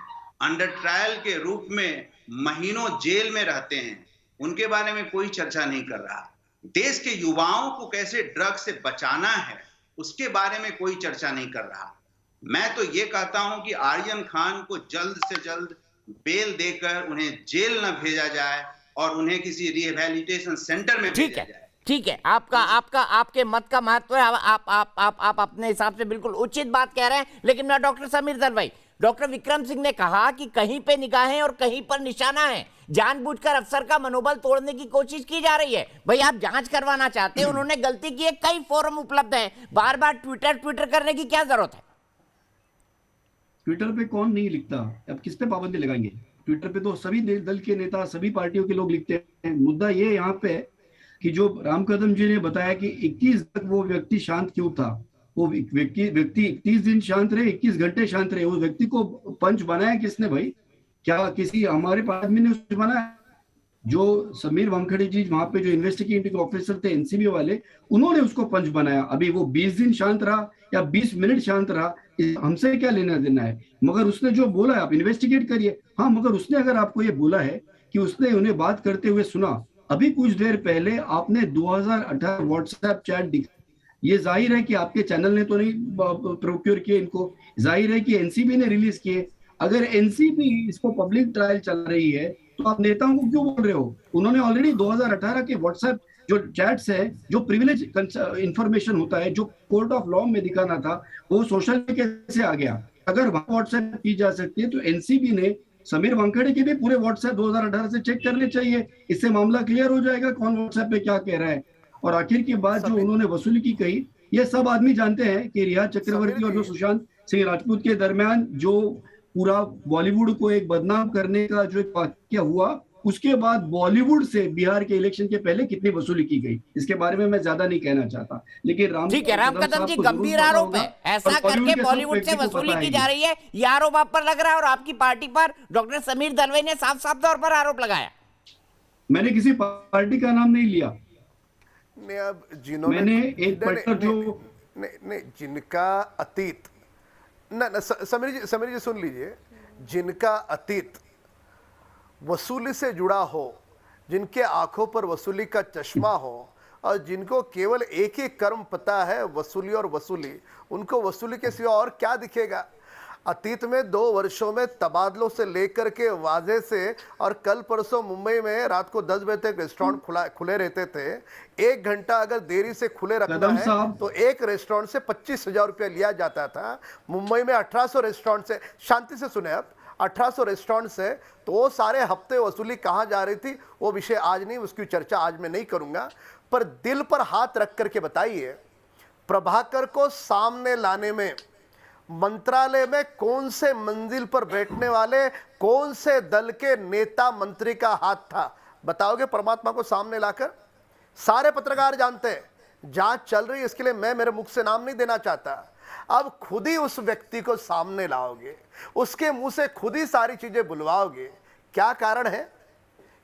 अंडर ट्रायल के रूप में महीनों जेल में रहते हैं, उनके बारे में कोई चर्चा नहीं कर रहा। देश के युवाओं को कैसे ड्रग से बचाना है, उसके बारे में कोई चर्चा नहीं कर रहा। मैं तो ये कहता हूं कि आर्यन खान को जल्द से जल्द बेल देकर उन्हें जेल न भेजा जाए और उन्हें किसी रिहैबिलिटेशन सेंटर में भेजा जाए। ठीक है, आपके मत का महत्व है, आप अपने हिसाब से बिल्कुल उचित बात कह रहे हैं, लेकिन मैं डॉक्टर समीर दलवाई, डॉक्टर विक्रम सिंह ने कहा कि कहीं पे निगाहें और कहीं पर निशाना है, जानबूझकर अफसर का मनोबल तोड़ने की कोशिश की जा रही है। भाई आप जांच करवाना चाहते हैं, उन्होंने गलती की है, कई फोरम उपलब्ध है, बार बार ट्विटर करने की क्या जरूरत है? ट्विटर पे कौन नहीं लिखता, अब किस पे पाबंदी लगाएंगे? ट्विटर पे तो सभी दल के नेता, सभी पार्टियों के लोग लिखते हैं। मुद्दा ये यहाँ पे कि जो राम कदम जी ने बताया कि 21 तक वो व्यक्ति शांत क्यों था, वो व्यक्ति 21 दिन शांत रहे, 21 घंटे शांत रहे, उस व्यक्ति को पंच बनाया किसने भाई? क्या किसी हमारे आदमी ने उसको बनाया? जो समीर वानखेड़े जी वहां पे जो इन्वेस्टिगेटिंग ऑफिसर थे एनसीबी वाले, उन्होंने उसको पंच बनाया। अभी वो 20 दिन शांत रहा या 20 मिनट शांत रहा, हमसे क्या लेना देना है? मगर उसने जो बोला है आप इन्वेस्टिगेट करिए। हाँ, मगर उसने अगर आपको ये बोला है कि उसने उन्हें बात करते हुए सुना, अभी कुछ देर पहले आपने 2018 व्हाट्सएप चैट दिखा, ये जाहिर है कि आपके चैनल ने तो नहीं प्रोक्योर किए इनको, जाहिर है कि एनसीबी ने रिलीज किए। अगर एनसीबी इसको पब्लिक ट्रायल चल रही है तो आप नेताओं को क्यों बोल रहे हो? उन्होंने ऑलरेडी 2018 के व्हाट्सएप जो चैट्स है, जो प्रिविलेज इंफॉर्मेशन होता है, जो कोर्ट ऑफ लॉ में दिखाना था, वो सोशल कैसे आ गया? अगर व्हाट्सएप की जा सकती है तो एनसीबी ने समीर वानखेड़े के भी पूरे व्हाट्सएप 2018 से चेक करने चाहिए। इससे मामला क्लियर हो जाएगा कौन व्हाट्सएप पे क्या कह रहा है। और आखिर की बात जो उन्होंने वसूली की कही, ये सब आदमी जानते हैं कि रिया चक्रवर्ती और जो सुशांत सिंह राजपूत के दरमियान जो पूरा बॉलीवुड को एक बदनाम करने का जो एक वाक्य हुआ, उसके बाद बॉलीवुड से बिहार के इलेक्शन के पहले कितनी वसूली की गई, इसके बारे में मैं ज्यादा नहीं कहना चाहता। लेकिन ठीक है, राम कदम जी, गंभीर आरोप है, ऐसा करके बॉलीवुड से वसूली की जा रही है, ये आरोप आप पर लग रहा है और आपकी पार्टी पर डॉक्टर समीर दलवे ने साफ साफ तौर पर आरोप लगाया। मैंने किसी पार्टी का नाम नहीं लिया। नहीं, अब जिन्होंने मैंने एक पर्टिकुलर जो नहीं जिनका अतीत ना समीर जी सुन लीजिए, जिनका अतीत वसूली से जुड़ा हो, जिनके आंखों पर वसूली का चश्मा हो और जिनको केवल एक ही कर्म पता है, वसूली और वसूली, उनको वसूली के सिवा और क्या दिखेगा? अतीत में 2 वर्षों में तबादलों से लेकर के वाजे से, और कल परसों मुंबई में रात को 10 बजे तक रेस्टोरेंट खुले रहते थे। 1 घंटा अगर देरी से खुले रखना है तो एक रेस्टोरेंट से 25,000 रुपया लिया जाता था। मुंबई में 1800 रेस्टोरेंट से, शांति से सुने आप, 1800 रेस्टोरेंट से, तो वो सारे हफ्ते वसूली कहाँ जा रही थी वो विषय आज नहीं, उसकी चर्चा आज मैं नहीं करूंगा। पर दिल पर हाथ रख करके बताइए, प्रभाकर को सामने लाने में मंत्रालय में कौन से मंजिल पर बैठने वाले कौन से दल के नेता मंत्री का हाथ था? बताओगे परमात्मा को सामने लाकर? सारे पत्रकार जानते हैं जांच चल रही है, इसके लिए मैं मेरे मुख से नाम नहीं देना चाहता। अब खुद ही उस व्यक्ति को सामने लाओगे, उसके मुंह से खुद ही सारी चीजें बुलवाओगे। क्या कारण है?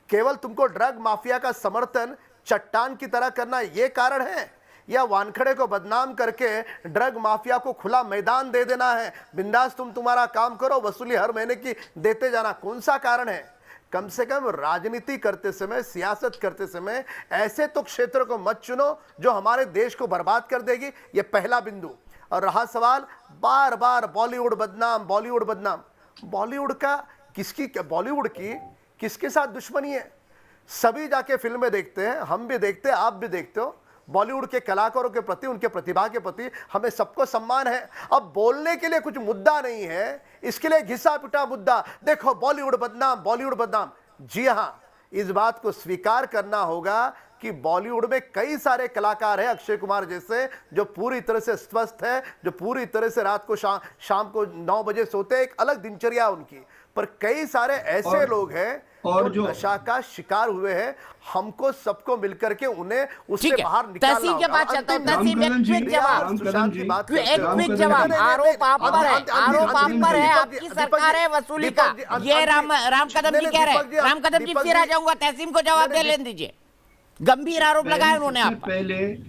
केवल तुमको ड्रग माफिया का समर्थन चट्टान की तरह करना ये कारण है, या वानखड़े को बदनाम करके ड्रग माफिया को खुला मैदान दे देना है, बिंदास तुम्हारा काम करो, वसूली हर महीने की देते जाना? कौन सा कारण है? कम से कम राजनीति करते समय, सियासत करते समय ऐसे तो क्षेत्र को मत चुनो जो हमारे देश को बर्बाद कर देगी। ये पहला बिंदु। और रहा सवाल बार बार बॉलीवुड बदनाम, बॉलीवुड बदनाम, बॉलीवुड का बॉलीवुड की किसके साथ दुश्मनी है? सभी जाके फिल्में देखते हैं, हम भी देखते हैं, आप भी देखते हो। बॉलीवुड के कलाकारों के प्रति, उनके प्रतिभा के प्रति हमें सबको सम्मान है। अब बोलने के लिए कुछ मुद्दा नहीं है, इसके लिए घिसा पिटा मुद्दा, देखो बॉलीवुड बदनाम, बॉलीवुड बदनाम। जी हां, इस बात को स्वीकार करना होगा कि बॉलीवुड में कई सारे कलाकार हैं, अक्षय कुमार जैसे, जो पूरी तरह से स्वस्थ है, जो पूरी तरह से रात को शाम को 9 बजे सोते हैं, एक अलग दिनचर्या उनकी। पर कई सारे ऐसे लोग हैं और जो नशा का शिकार हुए हैं। हमको सबको मिलकर के उन्हें उससे बाहर निकालना होगा। तहसीन के बाद चलता हूं, तहसीन एक क्विक जवाब, आरोप आप पर है, आरोप आप पर है, आपकी सरकार है वसूली का, ये राम कदम जी कह रहे हैं। राम कदम जी फिर आ जाऊंगा, तहसीन को जवाब दे लेने दीजिए। गंभीर आरोप लगाए उन्होंने आप पर।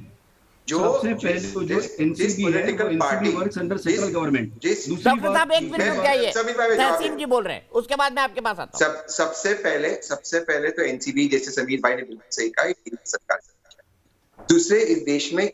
सबसे पहले तो जो एनसीबी है, NCB works under central government. Doctor साहब एक मिनट रुक जाइए, तहसीन जी बोल रहे हैं, उसके बाद मैं आपके पास आता हूं। सबसे पहले तो एनसीबी, जैसे समीर भाई ने बिल्कुल सही कहा, सरकार। दूसरे, इस देश में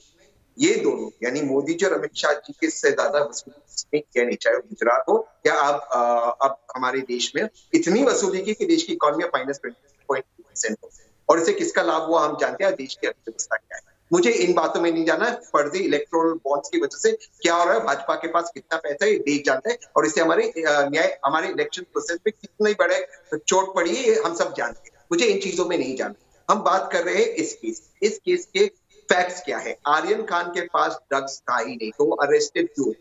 ये दोनों यानी मोदी जी और अमित शाह जी के से ज्यादा वसूली किया नहीं, चाहे गुजरात हो या अब हमारे देश में इतनी वसूली की कि देश की इकोनॉमी -20.2% हो। और इससे किसका लाभ हुआ हम जानते हैं, देश की अर्थव्यवस्था क्या है। मुझे इन बातों में नहीं जाना, फर्जी इलेक्टोरल बॉन्ड्स की वजह से क्या हो रहा है, भाजपा के पास कितना पैसा है, देश जानता है, और इससे हमारे इलेक्शन प्रोसेस में कितने बड़े चोट पड़ी है, हम सब जानते हैं। मुझे इन चीजों में नहीं जाना। हम बात कर रहे हैं इस केस के फैक्ट्स क्या है। आर्यन खान के पास ड्रग्स था ही नहीं, तो वो अरेस्टेड क्यों?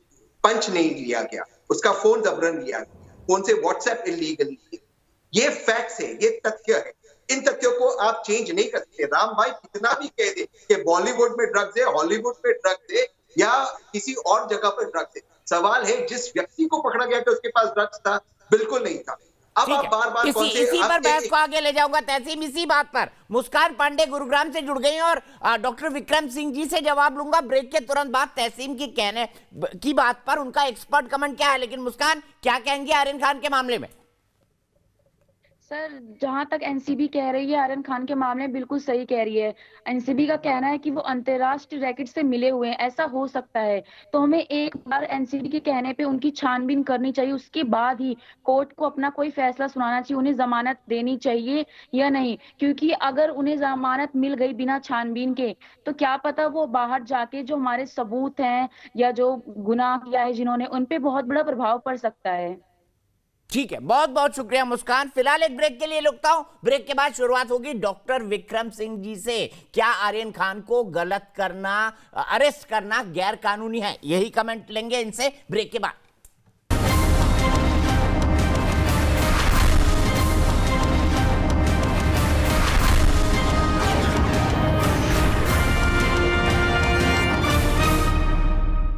पंच नहीं लिया गया, उसका फोन जबरन लिया गया, फोन से व्हाट्सएप इलीगली किया। ये फैक्ट्स है, ये तथ्य है। इन तथ्यों को आप चेंज नहीं कर सकते। राम भाई कितना भी कह दे कि बॉलीवुड में ड्रग्स है, हॉलीवुड में ड्रग्स है या किसी और जगह पर ड्रग्स है, सवाल है जिस व्यक्ति को पकड़ा गया कि उसके पास ड्रग्स था, बिल्कुल नहीं था। अब आप बार-बार इसी पर बहस को आगे ले जाऊंगा तहसीन, इसी बात पर। मुस्कान पांडे गुरुग्राम से जुड़ गई और डॉक्टर विक्रम सिंह जी से जवाब लूंगा ब्रेक के तुरंत बाद। तहसीन की कहने की बात पर उनका एक्सपर्ट कमेंट क्या है, लेकिन मुस्कान क्या कहेंगे आर्यन खान के मामले में? सर जहां तक एनसीबी कह रही है आर्यन खान के मामले में बिल्कुल सही कह रही है। एनसीबी का कहना है कि वो अंतर्राष्ट्रीय रैकेट से मिले हुए हैं, ऐसा हो सकता है। तो हमें एक बार एनसीबी के कहने पे उनकी छानबीन करनी चाहिए, उसके बाद ही कोर्ट को अपना कोई फैसला सुनाना चाहिए, उन्हें जमानत देनी चाहिए या नहीं। क्योंकि अगर उन्हें जमानत मिल गई बिना छानबीन के तो क्या पता वो बाहर जाके जो हमारे सबूत हैं या जो गुनाह किया है जिन्होंने, उन पे बहुत बड़ा प्रभाव पड़ सकता है। ठीक है, बहुत बहुत शुक्रिया मुस्कान। फिलहाल एक ब्रेक के लिए रुकता हूं, ब्रेक के बाद शुरुआत होगी डॉक्टर विक्रम सिंह जी से। क्या आर्यन खान को गलत करना, अरेस्ट करना गैर कानूनी है? यही कमेंट लेंगे इनसे ब्रेक के बाद।